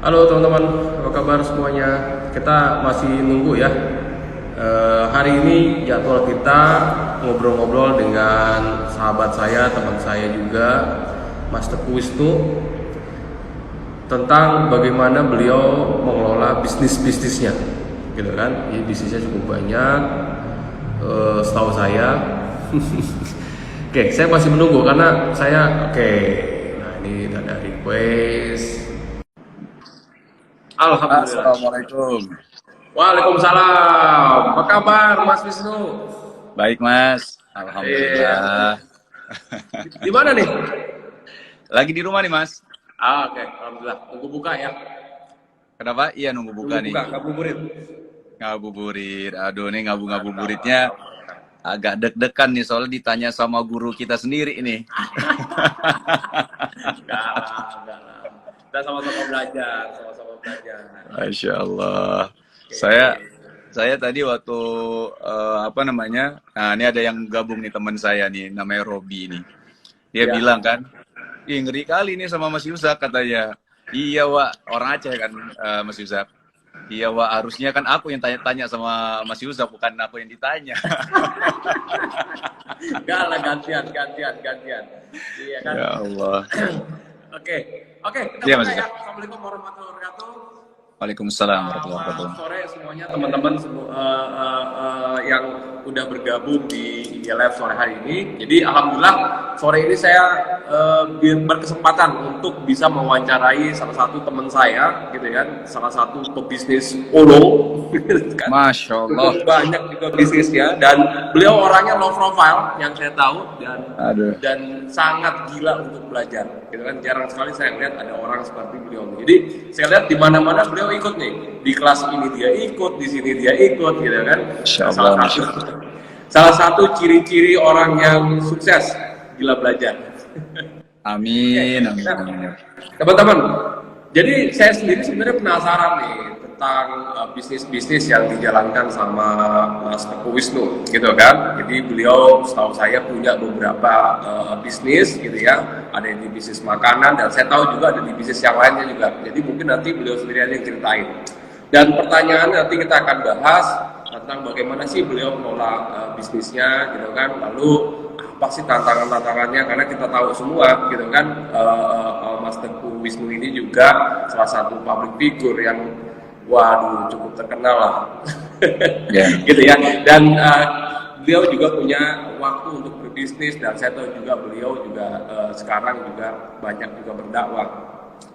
Halo teman-teman, apa kabar semuanya? Kita masih nunggu ya. Hari ini jadwal kita ngobrol-ngobrol dengan sahabat saya, teman saya juga, Mas Teguh Wisnu, tentang bagaimana beliau mengelola bisnisnya, gitu kan? Ini bisnisnya cukup banyak, setahu saya. Oke, saya masih menunggu karena oke. Nah ini ada request. Alhamdulillah. Assalamualaikum. Waalaikumsalam. Apa kabar, Mas Wisnu? Baik, Mas. Iya. Alhamdulillah. Di mana nih? Lagi di rumah nih, Mas. Oke. Alhamdulillah. Tunggu buka ya. Kenapa? Iya, nunggu buka Tunggu nih. buka, ngabuburit. Ngabuburit. Aduh, nih ngabuburitnya agak deg-degan nih, soalnya ditanya sama guru kita sendiri nih. Enggak lah. Kita sama-sama belajar, Masya Allah. Oke. Saya tadi waktu nah ini ada yang gabung nih, teman saya nih, namanya Robi nih. Dia Ya. bilang kan, ih ngeri kali nih sama Mas Yusak katanya. Iya Wak, orang Aceh kan, Mas Yusak. Iya Wak, harusnya kan aku yang tanya-tanya sama Mas Yusak, bukan aku yang ditanya. Enggak lah, gantian. Iya kan? Ya Allah. Oke, kita Iya, buka Mas ya. Yusak. Assalamualaikum warahmatullahi wabarakatuh. Waalaikumsalam warahmatullahi Selamat wabarakatuh. sore semuanya teman-teman yang udah bergabung di Live sore hari ini. Jadi alhamdulillah sore ini saya berkesempatan untuk bisa mewawancarai salah satu teman saya, gitu ya, salah satu pebisnis ulung, kan? Masya Allah. Cukup banyak juga bisnisnya dan beliau orangnya low profile yang saya tahu Aduh. dan sangat gila untuk belajar, gitu kan. Jarang sekali saya lihat ada orang seperti beliau. Jadi saya lihat di mana-mana beliau ikut nih, di kelas ini dia ikut, di sini dia ikut, gitu kan. Masya Allah, Masya Allah. Salah satu ciri-ciri orang yang sukses, gila belajar. Amin, Oke, amin. teman-teman, jadi saya sendiri sebenarnya penasaran nih tentang bisnis-bisnis yang dijalankan sama Mas Teguh Wisnu, gitu kan. Jadi beliau setahu saya punya beberapa bisnis, gitu ya. Ada yang di bisnis makanan dan saya tahu juga ada di bisnis yang lainnya juga. Jadi mungkin nanti beliau sendiri aja yang ceritain. Dan pertanyaan nanti kita akan bahas tentang bagaimana sih beliau mengelola bisnisnya, gitu kan. Lalu apa sih tantangannya, karena kita tahu semua, gitu kan, Mas Teguh Wisnu ini juga salah satu public figure yang waduh cukup terkenal lah. Yeah. Gitu ya, dan beliau juga punya waktu untuk berbisnis dan saya tahu juga beliau juga sekarang juga banyak juga berdakwah.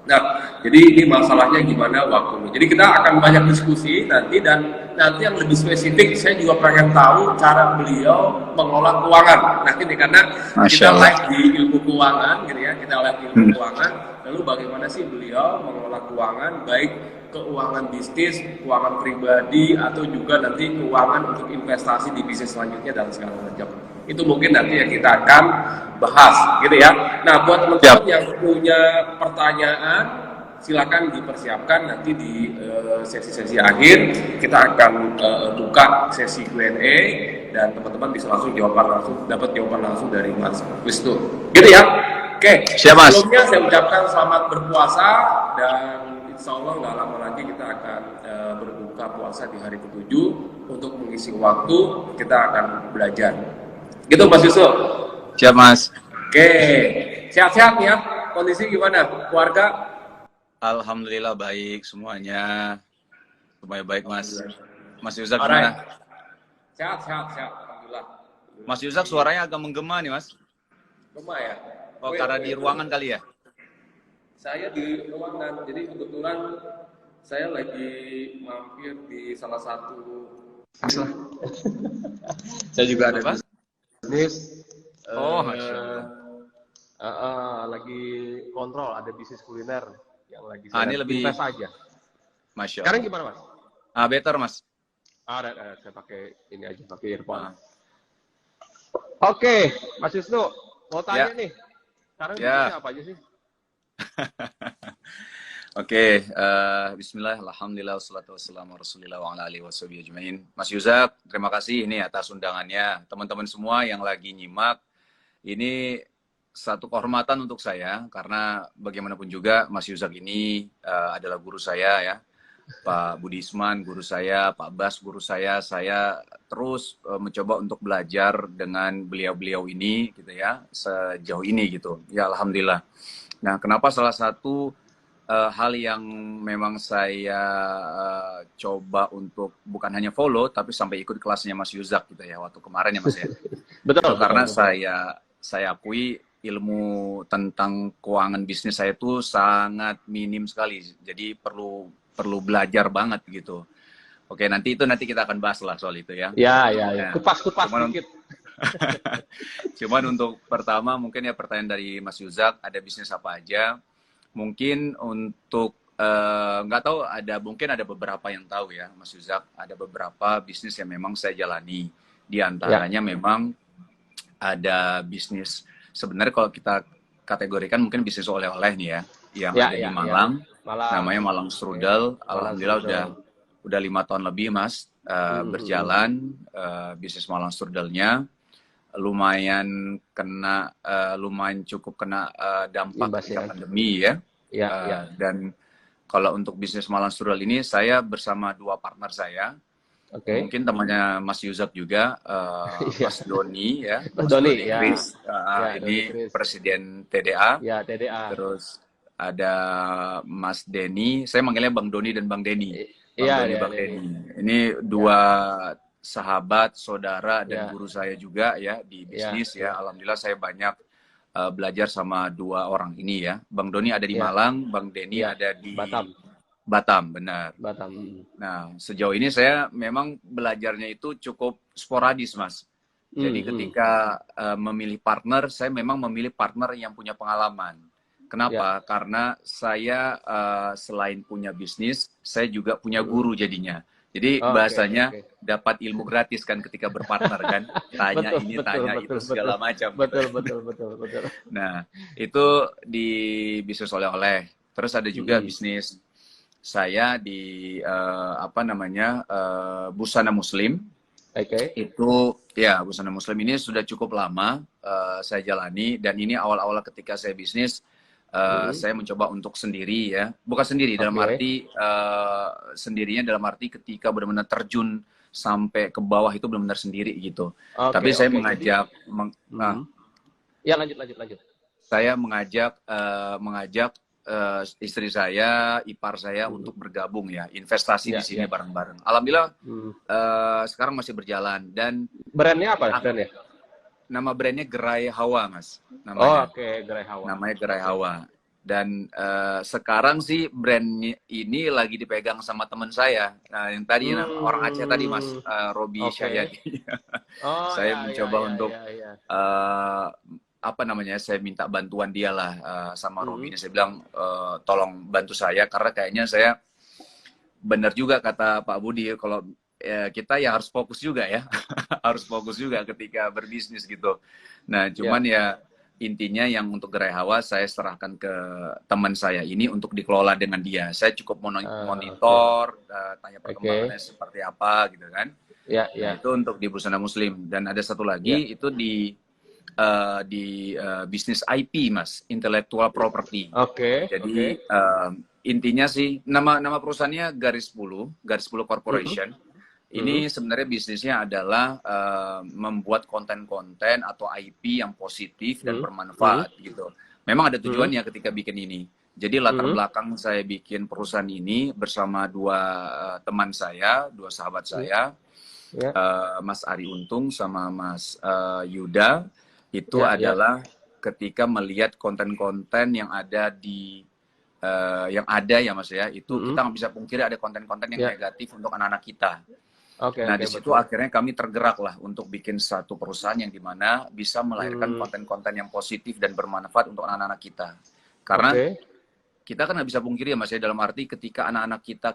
Nah, jadi ini masalahnya gimana waktunya. Jadi kita akan banyak diskusi nanti, dan nanti yang lebih spesifik saya juga pengen tahu cara beliau mengelola keuangan. Nah ini karena kita live di ilmu keuangan, gitu ya, kita live di ilmu keuangan. Lalu bagaimana sih beliau mengelola keuangan, baik keuangan bisnis, keuangan pribadi, atau juga nanti keuangan untuk investasi di bisnis selanjutnya dan segala macam. Itu mungkin nanti yang kita akan bahas, gitu ya. Nah, buat teman-teman yang punya pertanyaan, silakan dipersiapkan nanti di sesi-sesi akhir. Kita akan buka sesi Q&A dan teman-teman bisa dapat jawaban langsung dari Mas Wisnu. Gitu ya. Oke. Siap, Mas. Sebelumnya saya ucapkan selamat berpuasa dan insya Allah nggak lama lagi kita akan berbuka puasa di hari ke-7. Untuk mengisi waktu kita akan belajar. Gitu Mas Yusuf. Siap, Mas. Oke, sehat-sehat ya. Kondisi gimana? Keluarga? Alhamdulillah baik semuanya. Semuanya baik, Mas. Mas Yusak Alright. gimana? Sehat. Alhamdulillah. Mas Yusak suaranya agak menggema nih, Mas. Rumah ya? Oh, karena di ruangan kali ya? Saya di ruangan. Jadi kebetulan saya lagi mampir di salah satu. Saya juga ada bisnis. Lagi kontrol, ada bisnis kuliner yang lagi saya ini lebih invest aja. Masya Allah. Sekarang gimana Mas? Better, Mas. Saya pakai ini aja, pakai earphone. Oke, Mas Wisnu, mau tanya nih. Sekarang bisnisnya apa aja sih? Oke, bismillah, alhamdulillah, wassalatu wassalamu rasulillah wa ala alihi washabihi ajmain. Mas Yusak, terima kasih ini atas undangannya. Teman-teman semua yang lagi nyimak, ini satu kehormatan untuk saya karena bagaimanapun juga Mas Yuzak ini adalah guru saya ya. Pak Budisman guru saya, Pak Bas guru saya terus mencoba untuk belajar dengan beliau-beliau ini gitu ya, sejauh ini gitu. Ya alhamdulillah. Nah, kenapa salah satu hal yang memang saya coba untuk bukan hanya follow tapi sampai ikut kelasnya Mas Yuzak gitu ya waktu kemarin ya Mas ya. Betul, Itu karena betul. saya akui ilmu tentang keuangan bisnis saya itu sangat minim sekali. Jadi perlu belajar banget gitu. Oke, nanti kita akan bahas lah soal itu ya. Ya, ya, ya. Nah, Kupas-kupas cuman, dikit. cuman untuk pertama mungkin ya pertanyaan dari Mas Yuzak, ada bisnis apa aja? Mungkin untuk nggak tahu, mungkin ada beberapa yang tahu ya Mas Yuzak, ada beberapa bisnis yang memang saya jalani. Di antaranya memang ada bisnis, sebenarnya kalau kita kategorikan mungkin bisnis oleh-oleh nih ya, yang ada di Malang. Namanya Malang Strudel. Alhamdulillah udah 5 tahun lebih Mas berjalan bisnis Malang Strudelnya. Lumayan cukup kena dampak ketika pandemi ya. Dan kalau untuk bisnis Malang Strudel ini saya bersama 2 partner saya. Mungkin temannya Mas Yuzak juga, Mas Doni ya, Mas Doni Chris, ini Presiden TDA. Ya, TDA. Terus ada Mas Denny, saya manggilnya Bang Doni dan Bang Denny. Bang Denny. Ini 2 sahabat, saudara dan guru saya juga ya di bisnis ya. Alhamdulillah saya banyak belajar sama 2 orang ini ya. Bang Doni ada di Malang, Bang Denny ada di Batam, benar. Nah, sejauh ini saya memang belajarnya itu cukup sporadis, Mas. Jadi ketika memilih partner, saya memang memilih partner yang punya pengalaman. Kenapa? Karena saya selain punya bisnis, saya juga punya guru jadinya. Jadi bahasanya dapat ilmu gratis kan ketika berpartner kan. Tanya itu segala macam. Betul. Nah, itu di bisnis oleh-oleh. Terus ada juga bisnis saya di Busana Muslim. Itu ya, Busana Muslim ini sudah cukup lama saya jalani, dan ini awal-awal ketika saya bisnis saya mencoba untuk sendiri ya, bukan sendiri dalam arti sendirinya dalam arti ketika benar-benar terjun sampai ke bawah itu benar-benar sendiri gitu. Tapi saya mengajak ya lanjut. Saya mengajak istri saya, ipar saya untuk bergabung ya, investasi di sini bareng-bareng. Alhamdulillah sekarang masih berjalan. Dan brandnya apa brandnya? Nama brandnya Gerai Hawa, Mas. Namanya. Gerai Hawa. Namanya Gerai Hawa. Dan sekarang sih brand ini lagi dipegang sama teman saya. Nah, yang tadi orang Aceh tadi, Mas Robi Syayadi. Saya mencoba untuk saya minta bantuan dia lah sama Robi ini. Saya bilang tolong bantu saya, karena kayaknya saya benar juga kata Pak Budi, kalau kita ya harus fokus juga ya. Harus fokus juga ketika berbisnis gitu. Nah, cuman ya intinya yang untuk Gerai Hawa saya serahkan ke teman saya ini untuk dikelola dengan dia. Saya cukup monitor, tanya perkembangannya seperti apa gitu kan. Nah, itu untuk di Busana Muslim. Dan ada satu lagi itu di bisnis IP, Mas, intellectual property. Jadi intinya sih nama perusahaannya Garis 10 Corporation. Ini sebenarnya bisnisnya adalah membuat konten-konten atau IP yang positif dan bermanfaat gitu. Memang ada tujuannya ketika bikin ini. Jadi latar belakang saya bikin perusahaan ini bersama 2 teman saya, 2 sahabat saya, Mas Ari Untung sama Mas Yuda. Itu adalah ketika melihat konten-konten yang ada ya Mas ya, itu kita nggak bisa pungkiri ada konten-konten yang negatif untuk anak-anak kita. Nah, di situ akhirnya kami tergerak lah untuk bikin satu perusahaan yang dimana bisa melahirkan konten-konten yang positif dan bermanfaat untuk anak-anak kita. Karena kita kan nggak bisa pungkiri ya Mas ya, dalam arti ketika anak-anak kita,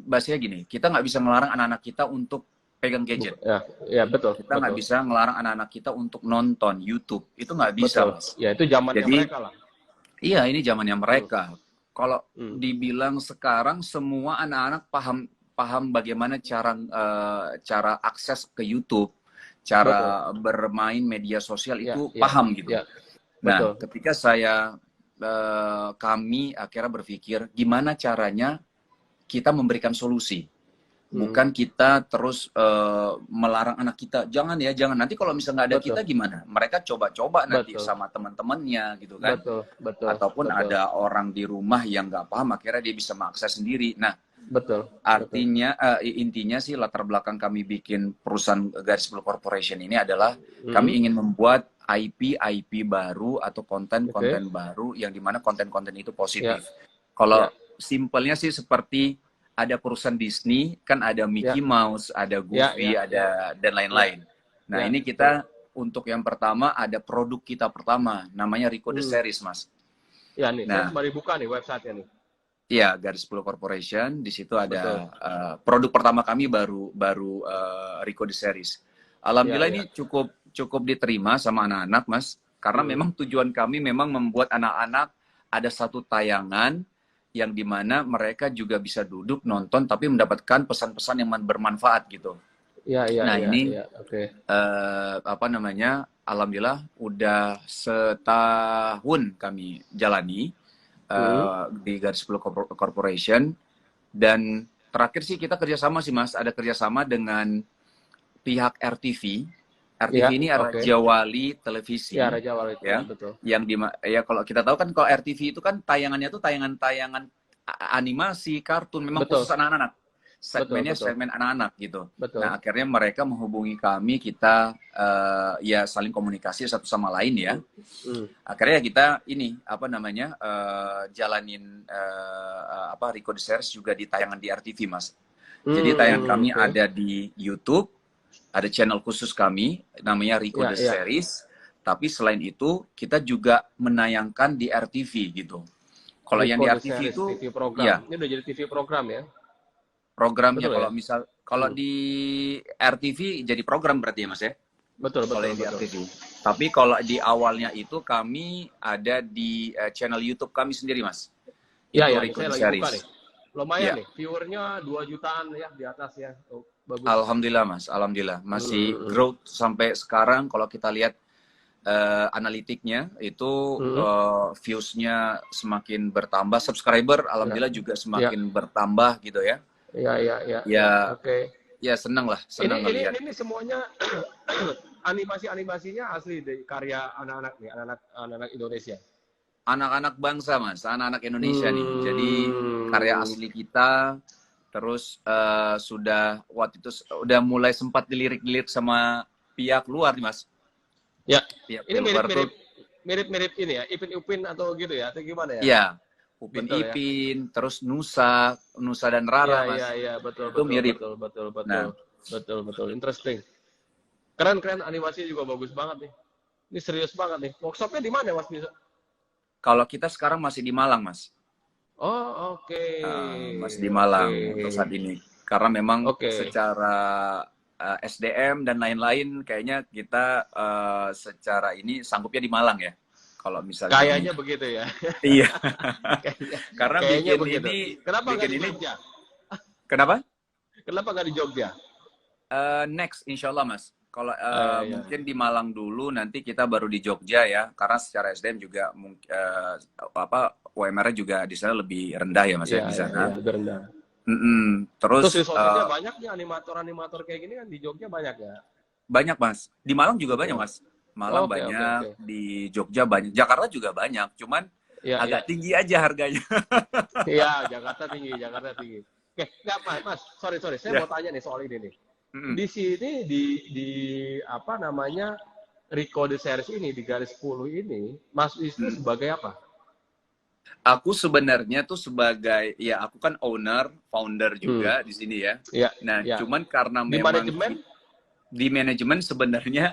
bahasanya gini, kita nggak bisa ngelarang anak-anak kita untuk pegang gadget. Ya, betul. Kita nggak bisa ngelarang anak-anak kita untuk nonton YouTube. Itu nggak bisa, Mas. Ya, itu zamannya mereka lah. Iya, ini zamannya mereka. Kalau dibilang sekarang semua anak-anak paham bagaimana cara akses ke YouTube, cara bermain media sosial itu paham gitu. Nah, Betul. ketika kami akhirnya berpikir gimana caranya kita memberikan solusi. Bukan kita terus melarang anak kita, jangan ya, jangan. Nanti kalau misalnya nggak ada Betul. kita gimana? Mereka coba-coba nanti Betul. sama teman-temannya gitu kan. Betul. Betul. Ataupun Betul. ada orang di rumah yang nggak paham, akhirnya dia bisa mengakses sendiri. Nah, Betul. artinya intinya sih latar belakang kami bikin perusahaan Garis Bulu Corporation ini adalah kami ingin membuat IP baru atau konten-konten baru yang dimana konten-konten itu positif. Kalau simpelnya sih seperti ada perusahaan Disney, kan ada Mickey Mouse, ada Goofy, ada dan lain-lain. Nah, ini kita untuk yang pertama ada produk kita pertama, namanya Rico The Series, Mas. Ya nih, Nah, saya kembali buka nih website-nya nih. Iya, Garis Bulu Corporation. Di situ ada produk pertama kami baru Rico The Series. Alhamdulillah ini cukup diterima sama anak-anak, Mas. Karena memang tujuan kami memang membuat anak-anak ada satu tayangan yang dimana mereka juga bisa duduk nonton tapi mendapatkan pesan-pesan yang bermanfaat gitu. Nah, ini apa namanya? Alhamdulillah udah setahun kami jalani di Garis Bulu Corporation, dan terakhir sih kita kerjasama sih, Mas. Ada kerjasama dengan pihak RTV. RTV ini Raja Wali Televisi. Ya, Raja Wali, ya, betul. Yang kalau kita tahu kan kalau RTV itu kan tayangannya tuh tayangan-tayangan animasi, kartun, memang khusus anak-anak. Segmennya segmen anak-anak gitu. Betul. Nah, akhirnya mereka menghubungi kami, kita ya saling komunikasi satu sama lain ya. Akhirnya kita ini apa namanya jalanin Rico The Series juga di tayangan di RTV, Mas. Jadi tayangan kami ada di YouTube, ada channel khusus kami namanya Rico The Series. Tapi selain itu kita juga menayangkan di RTV gitu. Kalau yang di RTV itu TV program. Ini udah jadi TV program ya. Programnya kalau di RTV jadi program berarti ya, Mas ya? Betul. Di RTV. Tapi kalau di awalnya itu kami ada di channel YouTube kami sendiri, Mas. Iya, Rico saya The lagi Series. buka nih. Lumayan nih, viewernya 2 jutaan ya di atas ya. Bagus. Alhamdulillah, Mas. Alhamdulillah. Masih growth sampai sekarang. Kalau kita lihat analitiknya itu views-nya semakin bertambah, subscriber alhamdulillah juga semakin bertambah gitu ya. Iya. Oke. Ya senang ngelihat. Ini semuanya animasinya asli dari karya anak-anak nih, anak-anak Indonesia. Anak-anak bangsa, Mas, anak-anak Indonesia nih. Jadi karya asli kita. Terus sudah waktu itu udah mulai sempat dilirik-lirik sama pihak luar nih, Mas. Ya. Pihak ini luar mirip ini ya, Ipin Upin atau gitu ya, atau gimana ya? Iya. Upin Ipin, terus Nusa dan Rara, Mas. Iya, betul. Itu mirip. Betul. Interesting. Keren, animasi juga bagus banget nih. Ini serius banget nih. Workshopnya di mana, Mas? Kalau kita sekarang masih di Malang, Mas. Oh, oke. Masih di Malang untuk saat ini. Karena memang secara SDM dan lain-lain kayaknya kita secara ini sanggupnya di Malang ya. Kalau misalnya kayaknya begitu ya. Iya. Karena kayaknya bikin begitu. ini kenapa nggak di ini Jogja? Kenapa? Kenapa nggak di Jogja? Next insya Allah, Mas. Kalau mungkin di Malang dulu, nanti kita baru di Jogja ya. Karena secara SDM juga UMR-nya juga di sana lebih rendah ya, Mas ya di sana. Iya, lebih rendah. Terus resource-nya banyak nih, animator kayak gini kan di Jogja banyak ya? Banyak, Mas. Di Malang juga banyak, Mas. Malang banyak, di Jogja banyak, Jakarta juga banyak. Cuman agak tinggi aja harganya. Iya, Jakarta tinggi. Oke, nggak, Mas. Sorry. Saya mau tanya nih soal ini nih. Di sini di apa namanya Rico The Series ini di Garis 10 ini, Mas Wisnu sebagai apa? Aku sebenarnya tuh sebagai aku kan founder juga di sini ya. Nah, cuman karena memang di manajemen sebenarnya,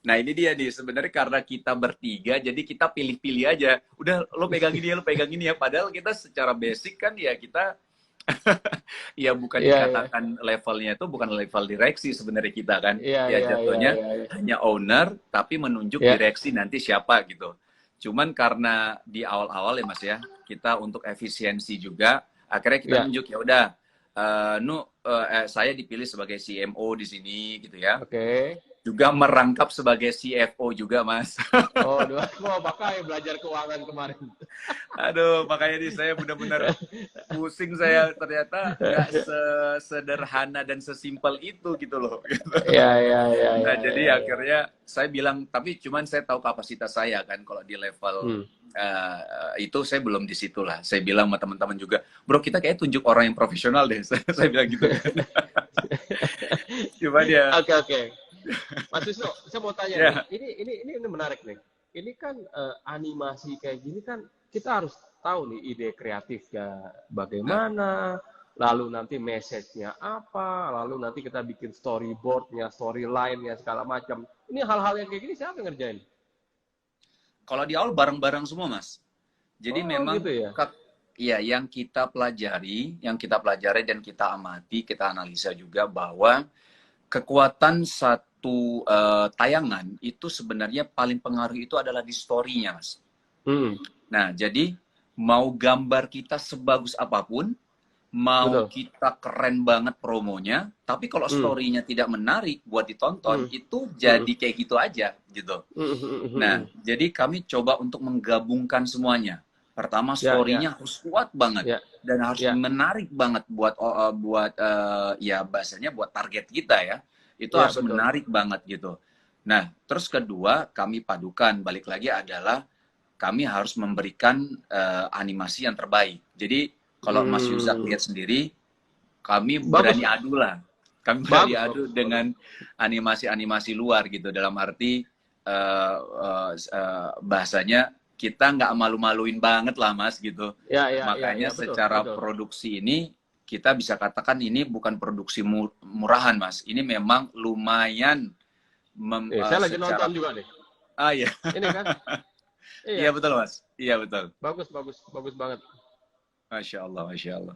nah ini dia nih, sebenarnya karena kita bertiga jadi kita pilih-pilih aja. Udah lo pegang ini ya, padahal kita secara basic kan ya kita ya bukan dikatakan levelnya itu bukan level direksi sebenarnya kita kan. Jatuhnya hanya owner tapi menunjuk direksi nanti siapa gitu. Cuman karena di awal-awal ya, Mas ya, kita untuk efisiensi juga akhirnya kita nunjuk ya udah saya dipilih sebagai CMO di sini gitu ya. juga merangkap sebagai CFO juga, Mas. Oh, makanya belajar keuangan kemarin. Aduh, makanya nih saya benar-benar pusing, saya ternyata nggak sesederhana dan sesimpel itu gitu loh. Iya, iya, iya, Nah, iya, jadi iya. akhirnya saya bilang, tapi cuman saya tahu kapasitas saya kan, kalau di level itu saya belum di situ lah. Saya bilang sama teman-teman juga, bro kita kayak tunjuk orang yang profesional deh. Saya bilang gitu kan. Cuman ya, Oke, oke. Mas Wisnu, saya mau tanya ya. nih, ini menarik nih. Ini kan animasi kayak gini kan kita harus tahu nih ide kreatifnya bagaimana, lalu nanti message-nya apa, lalu nanti kita bikin storyboard-nya, storyline-nya segala macam. Ini hal-hal yang kayak gini siapa yang ngerjain? Kalau di awal bareng-bareng semua, Mas. Jadi Oh, memang gitu ya. ya yang kita pelajari dan kita amati, kita analisa juga bahwa kekuatan satu tayangan itu sebenarnya paling pengaruh itu adalah di story-nya, Mas. Nah, jadi mau gambar kita sebagus apapun, mau Betul. kita keren banget promonya, tapi kalau story-nya tidak menarik buat ditonton, itu jadi kayak gitu aja, gitu. Nah, jadi kami coba untuk menggabungkan semuanya. Pertama, story-nya harus kuat banget dan harus menarik banget buat ya bahasanya buat target kita ya. Itu harus betul. menarik banget gitu. Nah, terus kedua, kami padukan balik lagi adalah kami harus memberikan animasi yang terbaik. Jadi kalau Mas Yuzak lihat sendiri, kami berani adu lah. Kami berani adu dengan animasi-animasi luar gitu. Dalam arti bahasanya kita nggak malu-maluin banget lah, Mas gitu. Makanya secara produksi ini kita bisa katakan ini bukan produksi murahan, Mas. Ini memang lumayan. Saya lagi nonton juga nih. Ah iya. Ini kan. Iya betul, Mas. Iya betul. Bagus banget. Masya Allah, Masya Allah.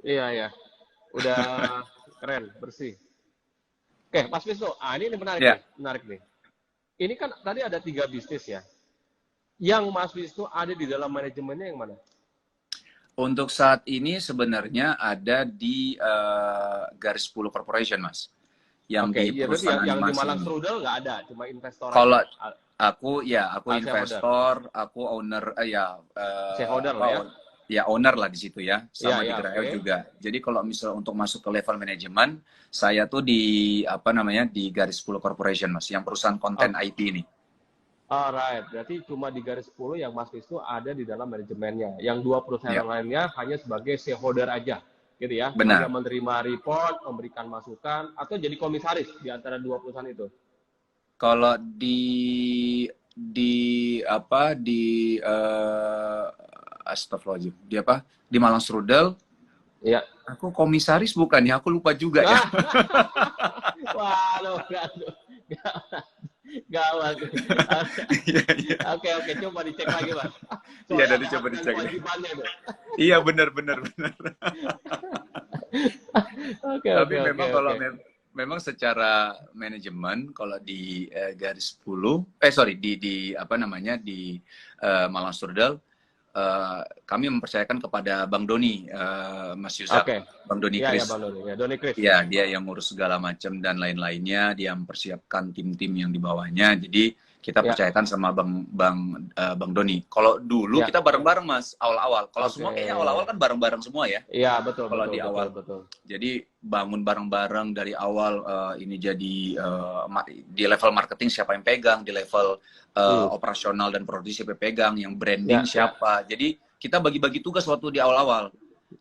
Iya. Udah keren, bersih. Oke, Mas Wisnu, ini menarik nih. Ini kan tadi ada 3 bisnis ya. Yang Mas Wisnu ada di dalam manajemennya yang mana? Untuk saat ini sebenarnya ada di Garis 10 Corporation, Mas. Yang di perusahaan yang di Malang Strudel nggak ada, cuma investor. Kalau aku investor, aku owner, shareholder lah ya. Ya owner lah di situ ya, sama di Grail juga. Jadi kalau misalnya untuk masuk ke level manajemen, saya tuh di di Garis 10 Corporation, Mas, yang perusahaan konten IP ini. Alright, berarti cuma di Garis 10 yang Mas Wisnu ada di dalam manajemennya. Yang 2 perusahaan lainnya hanya sebagai shareholder aja, gitu ya. Benar. Hanya menerima report, memberikan masukan, atau jadi komisaris di antara 2 perusahaan itu. Kalau astagfirullahaladzim, di Malang Strudel, aku komisaris bukan ya, aku lupa juga ya. Waduh, gawat. Oke, coba dicek lagi, Mas. Iya, dari coba dicek. Iya, benar. Tapi memang kalau memang secara manajemen kalau di Garis 10 di Malang Strudel, kami mempercayakan kepada Bang Doni, Mas Yuzak, Bang Doni Kris. Doni Kris. Ya, dia yang ngurus segala macam dan lain-lainnya, dia mempersiapkan tim-tim yang di bawahnya. Jadi kita percayakan sama Bang Doni. Kalau dulu kita bareng-bareng, Mas, awal-awal. Kalau semua kayaknya awal-awal kan bareng-bareng semua ya. Iya, betul. Kalau di awal. Betul. Jadi bangun bareng-bareng dari awal, ini jadi di level marketing siapa yang pegang, di level operasional dan produksi siapa yang pegang, yang branding siapa. Jadi kita bagi-bagi tugas waktu di awal-awal.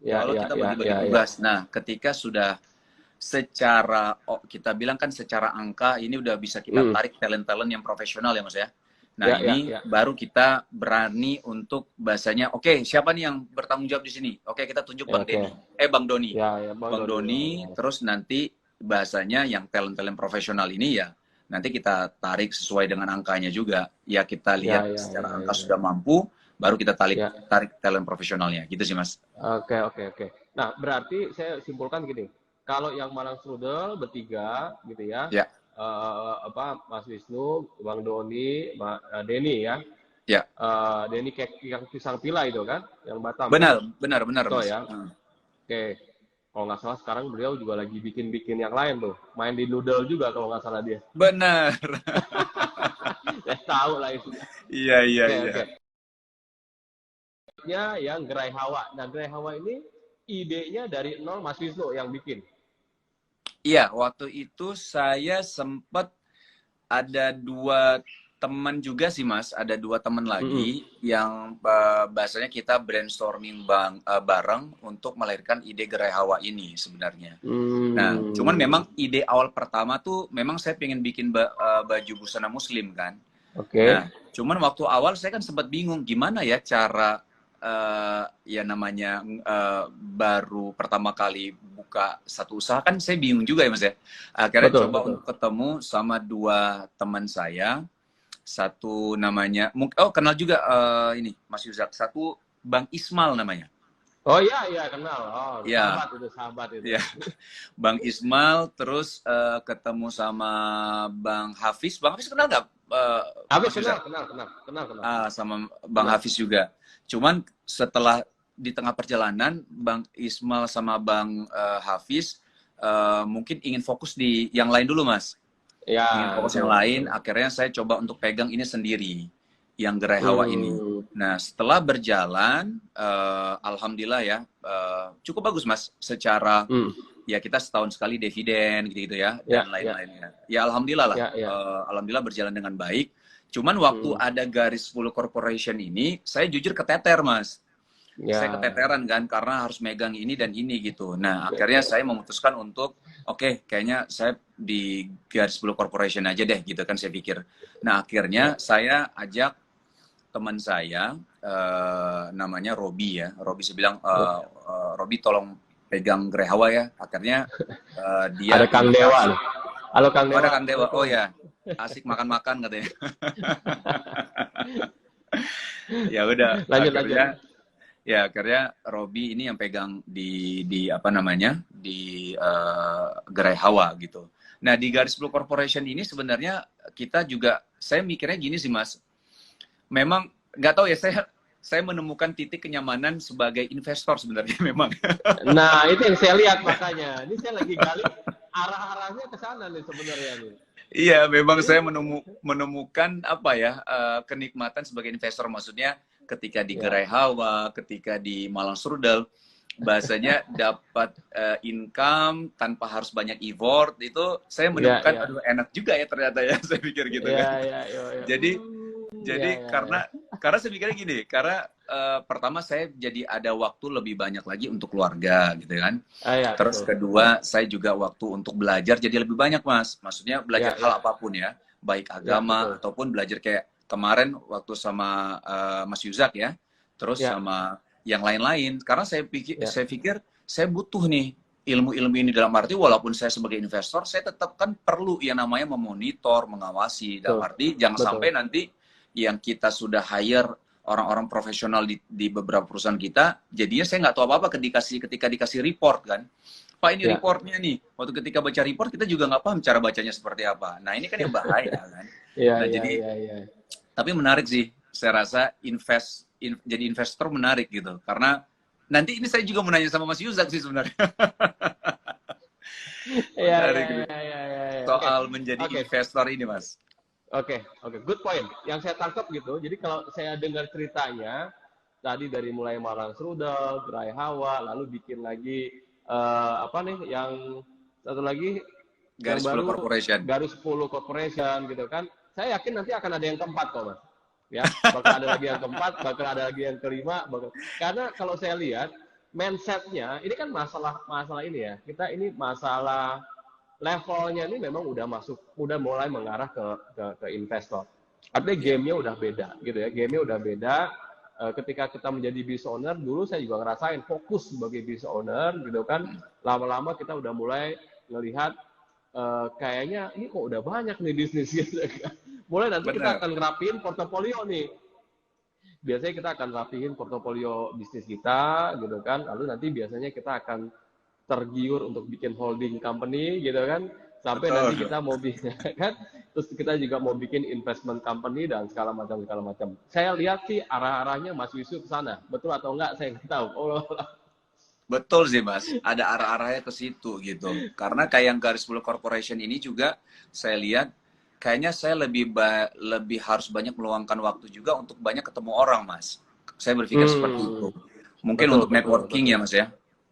Kita bagi-bagi tugas. Nah, ketika sudah secara kita bilang kan secara angka ini udah bisa kita tarik talent-talent yang profesional ya, Mas ya. Nah, baru kita berani untuk bahasanya oke, siapa nih yang bertanggung jawab di sini? Oke, kita tunjuk Bang Doni. Bang Doni, terus nanti bahasanya yang talent-talent profesional ini ya nanti kita tarik sesuai dengan angkanya juga. Ya kita lihat secara angka sudah mampu, baru kita tarik talent profesionalnya. Gitu sih, Mas. Oke. Nah, berarti saya simpulkan gini. Kalau yang Malang Strudel bertiga gitu ya. Mas Wisnu, Bang Doni, Denny ya. Denny yang pisang pila itu kan, yang Batam. Benar. Betul Mas. ya. Oke. Kalau nggak salah sekarang beliau juga lagi bikin yang lain tuh, main di Noodle juga kalau nggak salah dia. Benar. Saya tahu lah itu. Iya, iya, Oke, iya. oke. Yang Gerai Hawa. Nah, Gerai Hawa ini idenya dari nol Mas Wisnu yang bikin. Iya, waktu itu saya sempat ada 2 teman juga sih Mas, ada 2 teman lagi yang bahasanya kita brainstorming bareng untuk melahirkan ide Gerai Hawa ini sebenarnya. Nah, cuman memang ide awal pertama tuh memang saya pengen bikin baju busana muslim kan. Oke. Nah, cuman waktu awal saya kan sempat bingung gimana ya cara ya namanya baru pertama kali buka satu usaha kan saya bingung juga ya Mas ya. Akhirnya Betul, coba betul. untuk ketemu sama 2 teman saya. Satu namanya kenal juga ini Mas Yuzak. Satu Bang Ismal namanya. Oh iya, iya kenal. Oh, Ya, sahabat itu. ya. Bang Ismal, terus ketemu sama Bang Hafiz. Bang Hafiz kenal nggak? Habis Mas Yuzak? kenal. Sama Bang Kenal. Hafiz juga. Cuman setelah di tengah perjalanan, Bang Ismal sama Bang Hafiz mungkin ingin fokus di yang lain dulu, Mas. Ya, Ingin fokus yang lain, akhirnya saya coba untuk pegang ini sendiri, yang Gerai Hawa ini. Nah, setelah berjalan, alhamdulillah ya, cukup bagus Mas, secara ya kita setahun sekali dividen gitu-gitu ya, dan lain-lainnya. Ya alhamdulillah lah, alhamdulillah berjalan dengan baik. Cuman waktu ada garis 10 corporation ini, saya jujur keteter Mas. Saya keteteran kan karena harus megang ini dan ini gitu. Nah, akhirnya saya memutuskan untuk oke, kayaknya saya di garis 10 corporation aja deh gitu kan saya pikir. Nah, akhirnya saya ajak teman saya namanya Robi ya. Robi saya bilang Robi tolong pegang Gerai Hawa ya. Akhirnya dia ada Kang Dewa. Halo Kang Dewa. Ada Kang Dewa. Oh ya. Asik makan-makan katanya. Ya udah. Lanjut. Ya, akhirnya Robi ini yang pegang di apa namanya? Di Gerai Hawa gitu. Nah, di garis 10 corporation ini sebenarnya kita juga saya mikirnya gini sih, Mas. Memang nggak tahu ya, saya menemukan titik kenyamanan sebagai investor sebenarnya memang. Nah, itu yang saya lihat makanya. Ini saya lagi gali arah-arahnya ke sana nih sebenarnya nih. Iya, memang saya menemukan apa ya, kenikmatan sebagai investor, maksudnya ketika di Gerai Hawa, ketika di Malang Strudel, bahasanya dapat income tanpa harus banyak effort, itu saya menemukan aduh enak juga ya ternyata ya, saya pikir gitu kan. Jadi karena saya pikirnya gini, karena pertama saya jadi ada waktu lebih banyak lagi untuk keluarga gitu kan. Terus kedua saya juga waktu untuk belajar jadi lebih banyak Mas. Maksudnya belajar hal apapun ya, baik agama ataupun belajar kayak kemarin waktu sama Mas Yuzak ya, terus sama yang lain-lain. Karena saya pikir saya butuh nih ilmu-ilmu ini, dalam arti walaupun saya sebagai investor saya tetap kan perlu yang namanya memonitor, mengawasi. Dalam arti jangan sampai nanti yang kita sudah hire orang-orang profesional di beberapa perusahaan kita, jadinya saya nggak tahu apa-apa ketika dikasih report kan. Pak ini reportnya nih, waktu ketika baca report kita juga nggak paham cara bacanya seperti apa. Nah ini kan yang bahaya kan. Tapi menarik sih, saya rasa jadi investor menarik gitu, karena nanti ini saya juga mau nanya sama Mas Yuzak sih sebenarnya. Soal menjadi investor ini Mas. Oke, good point. Yang saya tangkap gitu, jadi kalau saya dengar ceritanya, tadi dari mulai Malang Strudel, Gerai Hawa, lalu bikin lagi, yang satu lagi, Garis 10 Corporation. Garis 10 Corporation gitu kan. Saya yakin nanti akan ada yang keempat kok Mas. Ya, bakal ada lagi yang keempat, bakal ada lagi yang kelima. Karena kalau saya lihat, mindset-nya, ini kan masalah ini ya, kita ini masalah levelnya ini memang udah mulai mengarah ke investor. Artinya game-nya udah beda gitu ya. Game-nya udah beda. Ketika kita menjadi business owner, dulu saya juga ngerasain fokus sebagai business owner gitu kan. Lama-lama kita udah mulai ngelihat kayaknya ini kok udah banyak nih bisnis gitu kan. Mulai nanti kita akan ngerapiin portofolio nih. Biasanya kita akan rapiin portofolio bisnis kita gitu kan. Lalu nanti biasanya kita akan tergiur untuk bikin holding company gitu kan, sampai nanti kita mau bikin kan, terus kita juga mau bikin investment company dan segala macam. Saya lihat sih arah-arahnya Mas Wisnu ke sana, betul atau enggak saya nggak tahu. Betul sih Mas, ada arah-arahnya ke situ gitu. Karena kayak yang Garis 10 Corporation ini juga saya lihat kayaknya saya lebih harus banyak meluangkan waktu juga untuk banyak ketemu orang Mas. Saya berpikir seperti itu. Hmm, Mungkin betul, untuk betul, networking betul. ya Mas ya.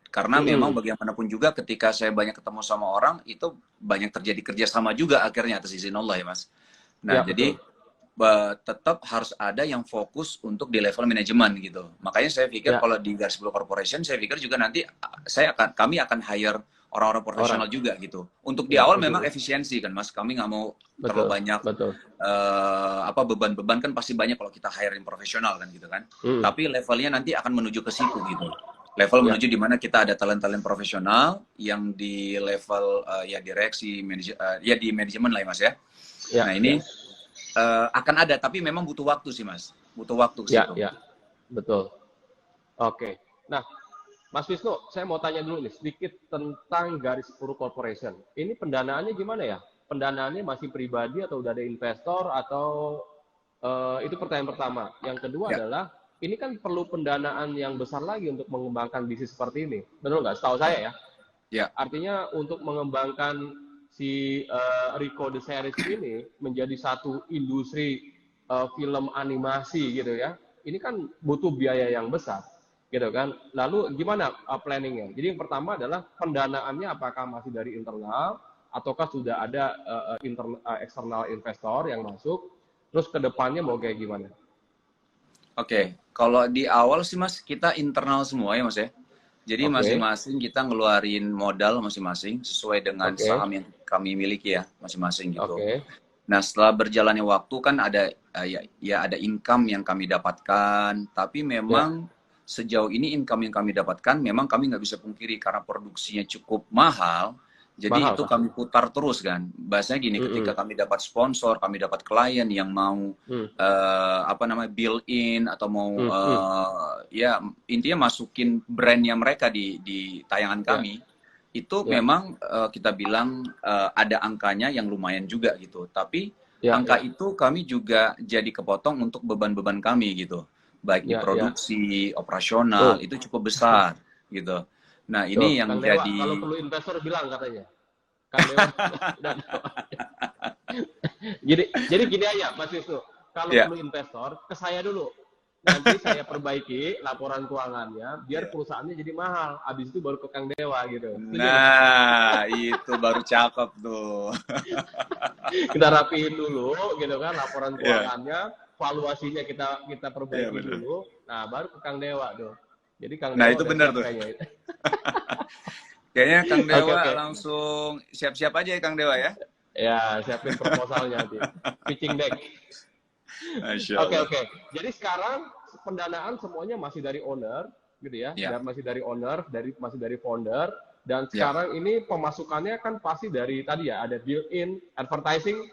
Karena memang Mm-mm. bagaimanapun juga ketika saya banyak ketemu sama orang itu banyak terjadi kerjasama juga akhirnya atas izin Allah ya Mas. Nah Ya, jadi betul. tetap harus ada yang fokus untuk di level manajemen gitu. Makanya saya pikir Ya, kalau di Garis 10 Corporation, saya pikir juga nanti kami akan hire orang-orang orang. profesional juga gitu. Untuk di Ya, awal memang betul. efisiensi kan Mas, kami nggak mau terlalu Betul, banyak betul. beban-beban kan pasti banyak kalau kita hiring profesional kan gitu kan. Mm. Tapi levelnya nanti akan menuju ke situ gitu. Level Ya, menuju di mana kita ada talent-talent profesional yang di level ya direksi, ya di manajemen lah ya Mas ya. ya, Nah ya, ini akan ada, tapi memang butuh waktu sih Mas. Butuh waktu ke ya, situ. ya, betul. Oke. Nah, Mas Wisnu, saya mau tanya dulu nih sedikit tentang Garis 10 Corporation. Ini pendanaannya gimana ya? Pendanaannya masih pribadi atau udah ada investor atau itu pertanyaan pertama. Yang kedua Ya, adalah ini kan perlu pendanaan yang besar lagi untuk mengembangkan bisnis seperti ini. Benar nggak? Setahu saya ya. ya, Artinya untuk mengembangkan si Rico the Series ini menjadi satu industri film animasi gitu ya. Ini kan butuh biaya yang besar gitu kan. Lalu gimana planningnya? Jadi yang pertama adalah pendanaannya apakah masih dari internal ataukah sudah ada eksternal investor yang masuk? Terus ke depannya mau kayak gimana? oke. Kalau di awal sih Mas, kita internal semua ya Mas ya. Jadi Oke, masing-masing kita ngeluarin modal masing-masing sesuai dengan oke, saham yang kami miliki ya masing-masing gitu. oke. Nah setelah berjalannya waktu kan ada ada income yang kami dapatkan, tapi Ya, memang sejauh ini income yang kami dapatkan memang kami nggak bisa pungkiri karena produksinya cukup mahal. Jadi mahal itu pasti. kami putar terus kan. Bahasanya gini, ketika Mm-mm. kami dapat sponsor, kami dapat klien yang mau Mm, apa namanya build in atau mau mm, mm. ya intinya masukin brandnya mereka di tayangan Ya, kami, itu ya, memang kita bilang ada angkanya yang lumayan juga gitu. Tapi ya, angka ya, itu kami juga jadi kepotong untuk beban-beban kami gitu. Baik di ya, ya. produksi, operasional, Tuh, itu cukup besar gitu. Nah, tuh, ini yang Kang Dewa, kalau jadi perlu investor bilang katanya. Kang Dewa udah tahu. Jadi gini aja, Mas Wisnu. Kalau ya, perlu investor, ke saya dulu. Nanti saya perbaiki laporan keuangannya, biar ya. perusahaannya jadi mahal. Habis itu baru ke Kang Dewa gitu. Setuju nggak? Nah, itu baru cakep tuh. Kita rapiin dulu, gitu kan, laporan Ya, keuangannya, valuasinya kita iya perbaiki benar. dulu. Nah, baru ke Kang Dewa tuh. Jadi Kang Nah, Dewa itu udah benar siap tuh. kayaknya. Kayaknya Kang Oke, Dewa oke. langsung siap-siap aja ya Kang Dewa ya. Ya, siapin proposalnya nanti. Pitching deck. Masya Oke, Allah. oke. Jadi sekarang pendanaan semuanya masih dari owner, gitu ya. Ya, Dan masih dari owner, masih dari founder. Dan ya, sekarang ini pemasukannya kan pasti dari tadi ya, ada built-in advertising,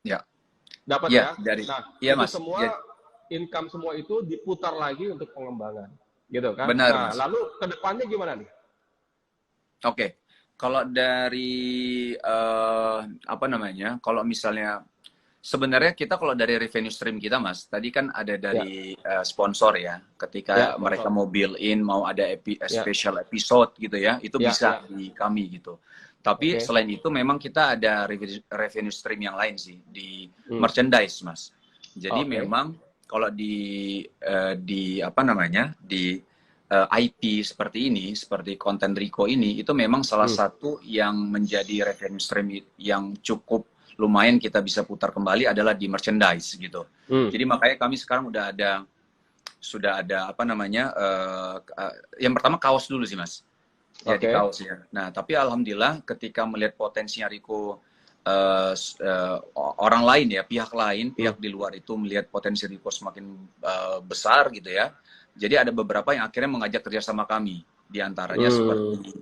ya, dapat ya ya. dari, Nah, iya itu Mas. Ya, semua income semua itu diputar lagi untuk pengembangan, gitu kan. benar Nah, Mas. lalu ke depannya gimana nih? Oke, kalau dari apa namanya? Kalau misalnya sebenarnya kita kalau dari revenue stream kita Mas, tadi kan ada Ya, dari sponsor ya. ya, Ketika mereka sponsor. mau build in, mau ada Ya, special episode gitu ya, itu ya, bisa ya. di kami gitu. Tapi Oke. selain itu memang kita ada revenue stream yang lain sih di Hmm. merchandise Mas. Jadi Oke. memang kalau di apa namanya? Di IP seperti ini, seperti konten Rico ini, itu memang salah Hmm. satu yang menjadi revenue stream yang cukup lumayan kita bisa putar kembali adalah di merchandise gitu. Hmm. Jadi makanya kami sekarang sudah ada apa namanya, yang pertama kaos dulu sih Mas. Ya di Oke. kaos ya. Nah tapi alhamdulillah ketika melihat potensinya Rico, orang lain ya, pihak lain, Hmm. pihak di luar itu melihat potensi Rico semakin besar gitu ya. Jadi ada beberapa yang akhirnya mengajak kerjasama kami, di antaranya Hmm. seperti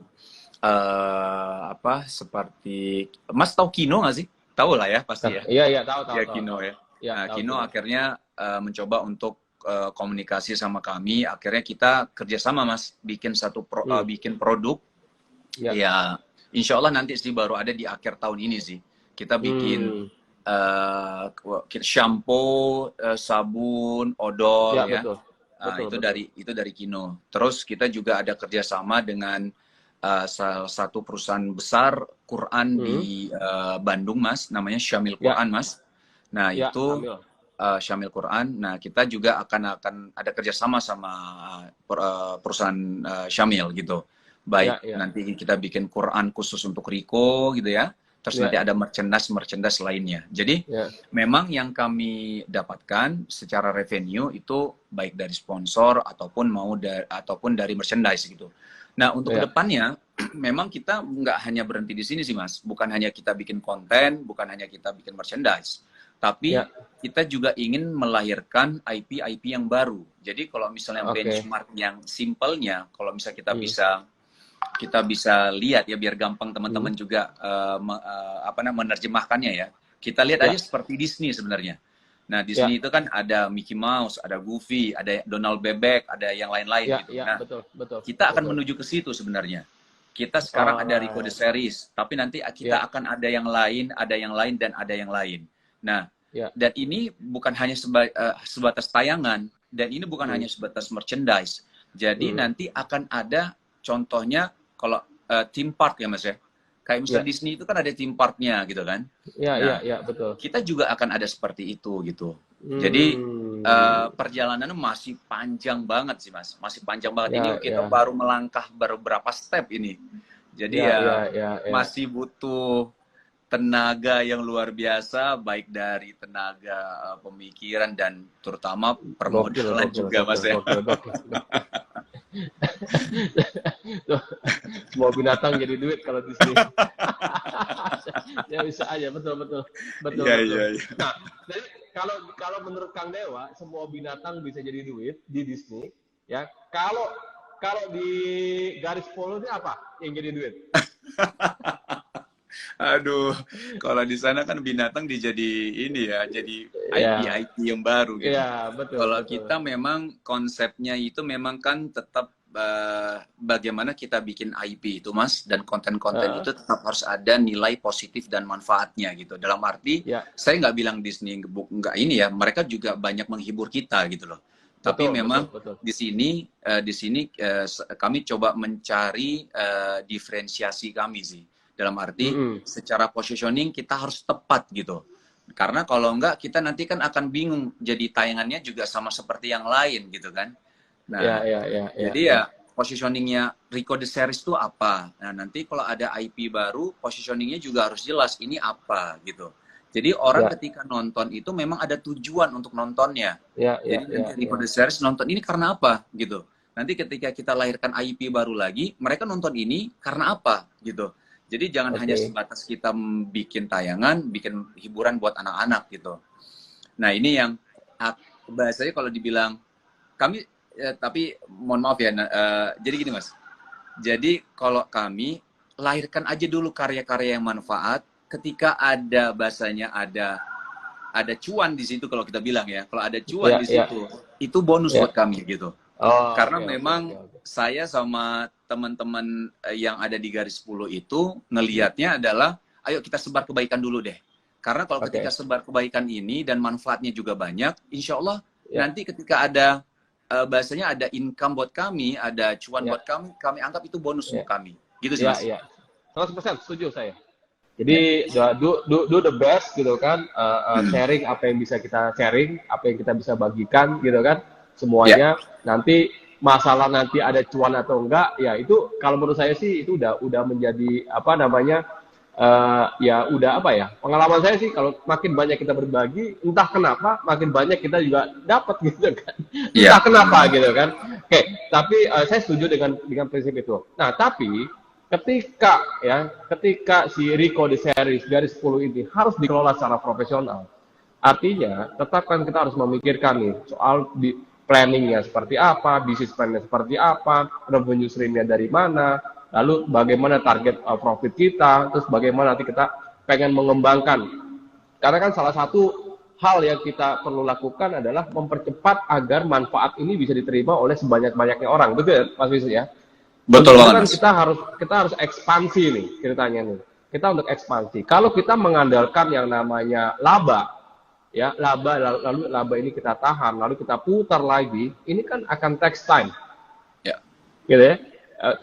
apa? Seperti Mas tahu Kino nggak sih? Tahu lah ya Nah, pasti ya. iya, iya, tahu, tahu, Ya tahu, Kino tahu. ya. Ya, Nah tahu Kino Kino. akhirnya mencoba untuk komunikasi sama kami. Akhirnya kita kerjasama Mas, bikin Hmm. bikin produk. Ya. Ya Insya Allah nanti sih baru ada di akhir tahun ini sih. Kita bikin Hmm. shampoo, sabun, odol Ya, ya. betul. Itu dari Kino. Terus kita juga ada kerjasama dengan salah satu perusahaan besar Quran di Bandung, Mas, namanya Syamil Quran, Mas. Nah, itu Syamil Quran. Nah, kita juga akan ada kerjasama sama perusahaan Syamil gitu. Baik, nanti kita bikin Quran khusus untuk Riko gitu ya. Terus nanti ada merchandise lainnya. Jadi memang yang kami dapatkan secara revenue itu baik dari sponsor ataupun dari merchandise gitu. Nah, untuk kedepannya memang kita nggak hanya berhenti di sini sih, Mas. Bukan hanya kita bikin konten, bukan hanya kita bikin merchandise, tapi kita juga ingin melahirkan IP yang baru. Jadi kalau misalnya benchmark yang simpelnya, kalau misalnya kita bisa lihat ya, biar gampang teman-teman juga menerjemahkannya ya. Kita lihat aja seperti Disney sebenarnya. Nah, Disney itu kan ada Mickey Mouse, ada Goofy, ada Donald Bebek, ada yang lain-lain gitu. Nah, kita akan menuju ke situ sebenarnya. Kita sekarang ada Rico the Series, tapi nanti kita akan ada yang lain, dan ada yang lain. Nah, dan ini bukan hanya sebatas tayangan, dan ini bukan hanya sebatas merchandise. Jadi nanti akan ada contohnya kalau theme park ya, Mas ya. Kayak misalnya Disney itu kan ada theme parknya gitu kan. Iya, betul. Kita juga akan ada seperti itu gitu. Jadi perjalanannya masih panjang banget sih, Mas. Masih panjang banget. Ini kita baru melangkah beberapa step ini. Jadi masih butuh tenaga yang luar biasa, baik dari tenaga pemikiran dan terutama permodalan juga, Mas ya. Semua binatang jadi duit kalau di sini. Ya bisa aja, betul. Iya. Nah, jadi kalau menurut Kang Dewa, semua binatang bisa jadi duit di Disney, ya. Kalau di garis polo ini apa yang jadi duit? Aduh, kalau di sana kan binatang jadi IP yang baru gitu. Iya, betul. Kalau kita memang konsepnya itu memang kan tetap bagaimana kita bikin IP itu, Mas, dan konten-konten itu tetap harus ada nilai positif dan manfaatnya gitu. Dalam arti saya nggak bilang Disney nggak ini ya, mereka juga banyak menghibur kita gitu loh. Tapi memang di sini kami coba mencari diferensiasi kami sih. Dalam arti secara positioning kita harus tepat gitu. Karena kalau enggak kita nanti kan akan bingung, jadi tayangannya juga sama seperti yang lain gitu kan. Nah, jadi positioningnya Rico the Series itu apa? Nah, nanti kalau ada IP baru, positioningnya juga harus jelas ini apa gitu. Jadi orang ketika nonton itu memang ada tujuan untuk nontonnya. Jadi Rico the Series nonton ini karena apa gitu. Nanti ketika kita lahirkan IP baru lagi, mereka nonton ini karena apa gitu. Jadi jangan hanya sebatas kita bikin tayangan, bikin hiburan buat anak-anak gitu. Nah, ini yang bahasanya kalau dibilang kami tapi mohon maaf ya, jadi gini, Mas. Jadi kalau kami lahirkan aja dulu karya-karya yang manfaat. Ketika ada bahasanya ada cuan di situ, kalau kita bilang ya, kalau ada cuan di situ, itu bonus buat kami gitu. Karena memang saya sama teman-teman yang ada di garis 10 itu ngelihatnya adalah, ayo kita sebar kebaikan dulu deh. Karena kalau ketika sebar kebaikan ini dan manfaatnya juga banyak, insya Allah nanti ketika ada bahasanya ada income buat kami, ada cuan buat kami anggap itu bonus untuk kami. Gitu sih, Mas. 100% setuju saya. Jadi do the best gitu kan, sharing apa yang bisa kita sharing, apa yang kita bisa bagikan gitu kan, semuanya. Nanti masalah nanti ada cuan atau enggak, ya itu kalau menurut saya sih itu udah menjadi apa namanya, pengalaman saya sih kalau makin banyak kita berbagi, entah kenapa makin banyak kita juga dapat gitu kan. Entah kenapa gitu kan. Oke, tapi saya setuju dengan prinsip itu. Nah, tapi ketika si Rico the Series garis 10 ini harus dikelola secara profesional. Artinya, tetap kan kita harus memikirkan nih soal di planningnya seperti apa, bisnis plannya seperti apa, revenue streamnya dari mana, lalu bagaimana target profit kita, terus bagaimana nanti kita pengen mengembangkan. Karena kan salah satu hal yang kita perlu lakukan adalah mempercepat agar manfaat ini bisa diterima oleh sebanyak-banyaknya orang. Betul, Mas Wisnu ya? Betul banget. Kan kita harus ekspansi nih ceritanya nih. Kita untuk ekspansi. Kalau kita mengandalkan yang namanya laba, ya laba, lalu laba ini kita tahan, lalu kita putar lagi, ini kan akan takes time, Ya. gitu ya.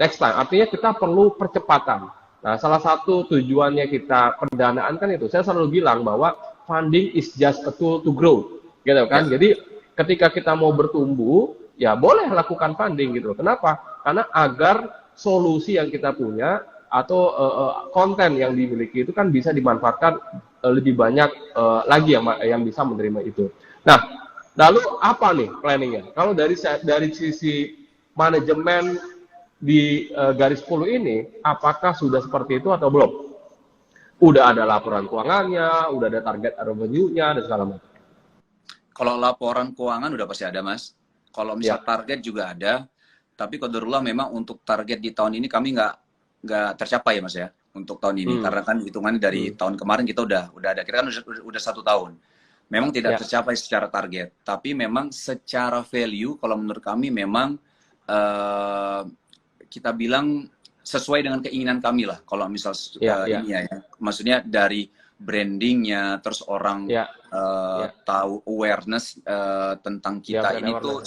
Next time, artinya kita perlu percepatan. Nah, salah satu tujuannya kita pendanaan kan itu. Saya selalu bilang bahwa funding is just a tool to grow, gitu kan. Ya. Jadi ketika kita mau bertumbuh, ya boleh lakukan funding gitu. Kenapa? Karena agar solusi yang kita punya atau konten yang dimiliki itu kan bisa dimanfaatkan lebih banyak lagi yang bisa menerima itu. Nah, lalu apa nih planningnya? Kalau dari sisi manajemen di garis 10 ini, apakah sudah seperti itu atau belum? Udah ada laporan keuangannya, udah ada target revenue-nya, dan segala macam. Kalau laporan keuangan udah pasti ada, Mas. Kalau misal target juga ada, tapi qadarullah memang untuk target di tahun ini kami nggak tercapai ya, Mas ya, untuk tahun ini. Karena kan hitungannya dari tahun kemarin kita udah ada, kita kan udah 1 tahun. Memang tidak tercapai secara target, tapi memang secara value, kalau menurut kami memang kita bilang sesuai dengan keinginan kami lah. Kalau misal ini ya, maksudnya dari brandingnya, terus orang tahu awareness tentang kita ini tuh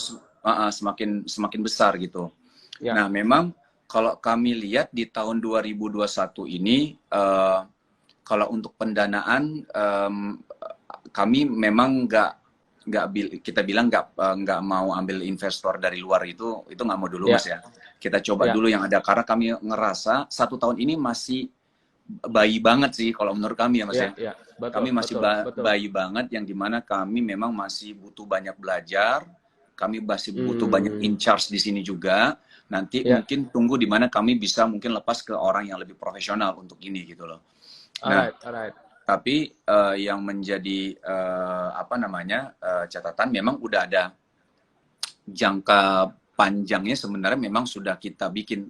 semakin besar gitu. Nah, memang kalau kami lihat di tahun 2021 ini, kalau untuk pendanaan kami memang kita bilang nggak mau ambil investor dari luar, itu nggak mau dulu Mas ya. Kita coba dulu yang ada, karena kami ngerasa 1 tahun ini masih bayi banget sih kalau menurut kami ya Mas ya. Betul, kami masih betul. bayi banget, yang dimana kami memang masih butuh banyak belajar, kami masih butuh banyak in charge di sini juga. Nanti mungkin tunggu di mana kami bisa mungkin lepas ke orang yang lebih profesional untuk ini gitu loh. Nah, alright. tapi yang menjadi catatan, memang udah ada jangka panjangnya sebenarnya, memang sudah kita bikin.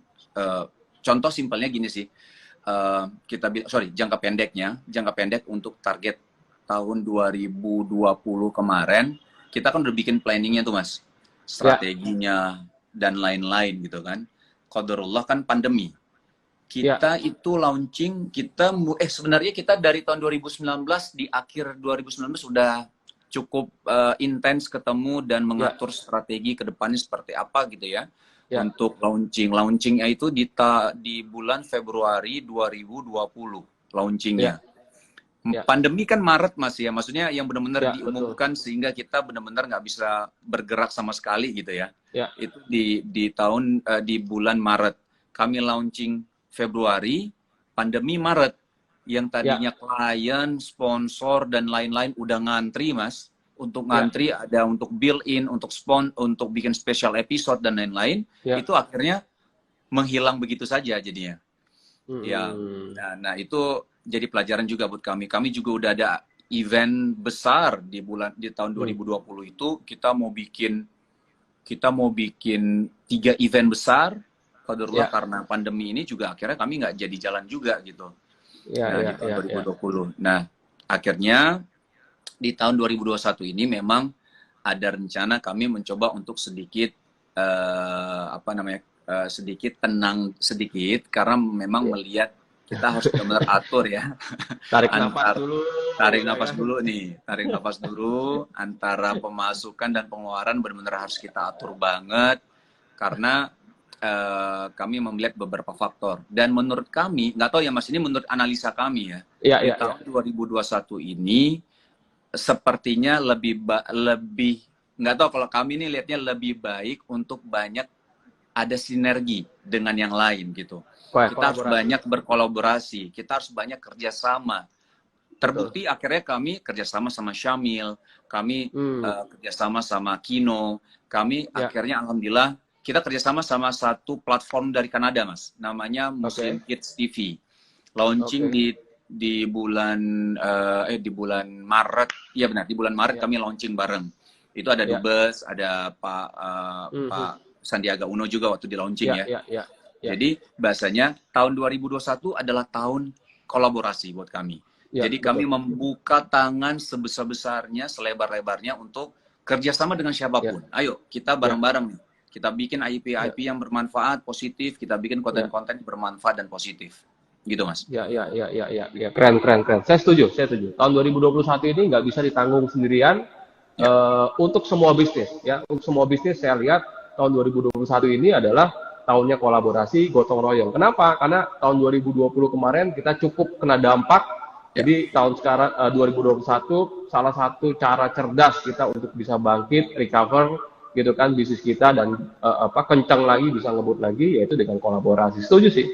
Contoh simpelnya gini sih, jangka pendek untuk target tahun 2020 kemarin, kita kan udah bikin planningnya tuh Mas, strateginya dan lain-lain gitu kan. Qadarullah kan pandemi. Kita itu launching, sebenarnya kita dari tahun 2019, di akhir 2019 sudah cukup intens ketemu dan mengatur strategi ke depannya seperti apa gitu ya. Untuk launchingnya itu di bulan Februari 2020 launchingnya. Pandemi kan Maret Mas ya, maksudnya yang benar-benar diumumkan betul. Sehingga kita benar-benar nggak bisa bergerak sama sekali gitu ya. Itu di bulan Maret. Kami launching Februari, pandemi Maret. Yang tadinya klien, sponsor dan lain-lain udah ngantri Mas, untuk ngantri, ada untuk build-in, untuk bikin special episode dan lain-lain, itu akhirnya menghilang begitu saja jadinya. Nah itu jadi pelajaran juga buat kami. Kami juga udah ada event besar di tahun 2020 itu, kita mau bikin 3 event besar. Qadarullah karena pandemi ini juga akhirnya kami nggak jadi jalan juga gitu. Di tahun 2020. Nah, akhirnya di tahun 2021 ini memang ada rencana kami mencoba untuk sedikit sedikit tenang sedikit, karena memang melihat kita harus benar-benar atur ya. Tarik nafas dulu antara pemasukan dan pengeluaran, benar-benar harus kita atur banget, karena kami melihat beberapa faktor. Dan menurut kami, nggak tahu ya Mas, ini menurut analisa kami ya, di tahun 2021 ini sepertinya lebih nggak tahu, kalau kami ini lihatnya lebih baik untuk banyak ada sinergi dengan yang lain gitu. Kita harus banyak berkolaborasi, kita harus banyak kerjasama. Terbukti akhirnya kami kerjasama sama Syamil, kami kerjasama sama Kino, kami akhirnya alhamdulillah kita kerjasama sama satu platform dari Kanada Mas, namanya Muslim Kids TV. Launching di bulan Maret, iya benar, di bulan Maret kami launching bareng. Itu ada Dubes, ada Pak Sandiaga Uno juga waktu di launching ya. Jadi bahasanya tahun 2021 adalah tahun kolaborasi buat kami. Jadi kami membuka tangan sebesar-besarnya, selebar-lebarnya untuk kerjasama dengan siapapun. Ayo kita bareng-bareng nih. Kita bikin IP yang bermanfaat, positif. Kita bikin konten-konten bermanfaat dan positif. gitu Mas. Ya, keren. Saya setuju. Tahun 2021 ini nggak bisa ditanggung sendirian untuk semua bisnis, ya. Untuk semua bisnis saya lihat tahun 2021 ini adalah tahunnya kolaborasi, gotong royong. Kenapa? Karena tahun 2020 kemarin kita cukup kena dampak. Jadi tahun sekarang 2021 salah satu cara cerdas kita untuk bisa bangkit, recover, gitu kan bisnis kita dan kencang lagi, bisa ngebut lagi, yaitu dengan kolaborasi. Setuju sih.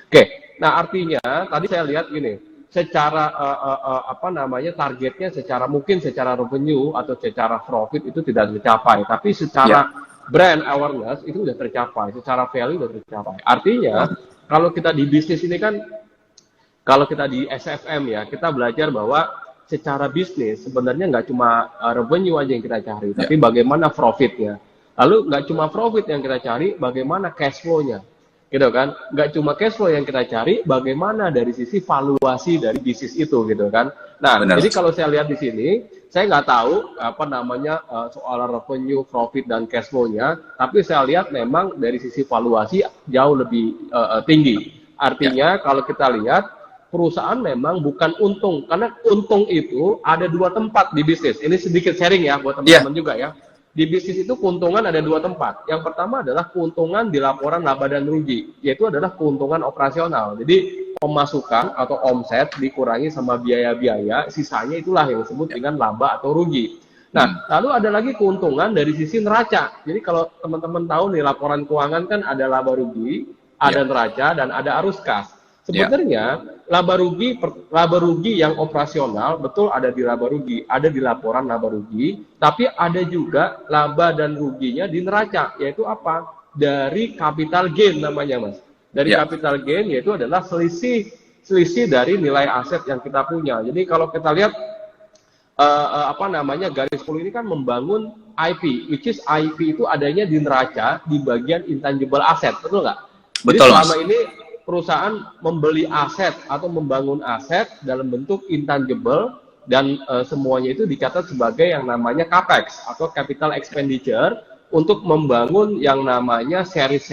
Oke. Nah, artinya tadi saya lihat gini, secara targetnya mungkin secara revenue atau secara profit itu tidak tercapai, tapi secara brand awareness itu sudah tercapai, secara value sudah tercapai. Artinya kalau kita di bisnis ini kan, kalau kita di SFM ya, kita belajar bahwa secara bisnis sebenarnya nggak cuma revenue aja yang kita cari, tapi bagaimana profitnya. Lalu nggak cuma profit yang kita cari, bagaimana cash flow-nya. Gitu kan, nggak cuma cash flow yang kita cari, bagaimana dari sisi valuasi dari bisnis itu, gitu kan. Nah, jadi kalau saya lihat di sini, saya nggak tahu soal revenue, profit dan cash flow-nya, tapi saya lihat memang dari sisi valuasi jauh lebih tinggi. Artinya kalau kita lihat perusahaan memang bukan untung, karena untung itu ada dua tempat di bisnis. Ini sedikit sharing ya buat teman-teman juga ya. Di bisnis itu keuntungan ada dua tempat. Yang pertama adalah keuntungan di laporan laba dan rugi, yaitu adalah keuntungan operasional. Jadi pemasukan atau omset dikurangi sama biaya-biaya, sisanya itulah yang disebut dengan laba atau rugi. Nah, lalu ada lagi keuntungan dari sisi neraca. Jadi kalau teman-teman tahu nih, laporan keuangan kan ada laba rugi, ada neraca, dan ada arus kas. Sebenarnya laba rugi yang operasional betul ada di laba rugi, ada di laporan laba rugi, tapi ada juga laba dan ruginya di neraca, yaitu apa? Dari capital gain namanya, Mas. Dari capital gain yaitu adalah selisih dari nilai aset yang kita punya. Jadi kalau kita lihat garis 10 ini kan membangun IP, which is IP itu adanya di neraca di bagian intangible asset, betul nggak? Betul, jadi selama Mas. ini perusahaan membeli aset atau membangun aset dalam bentuk intangible dan semuanya itu dicatat sebagai yang namanya CAPEX atau capital expenditure untuk membangun yang namanya series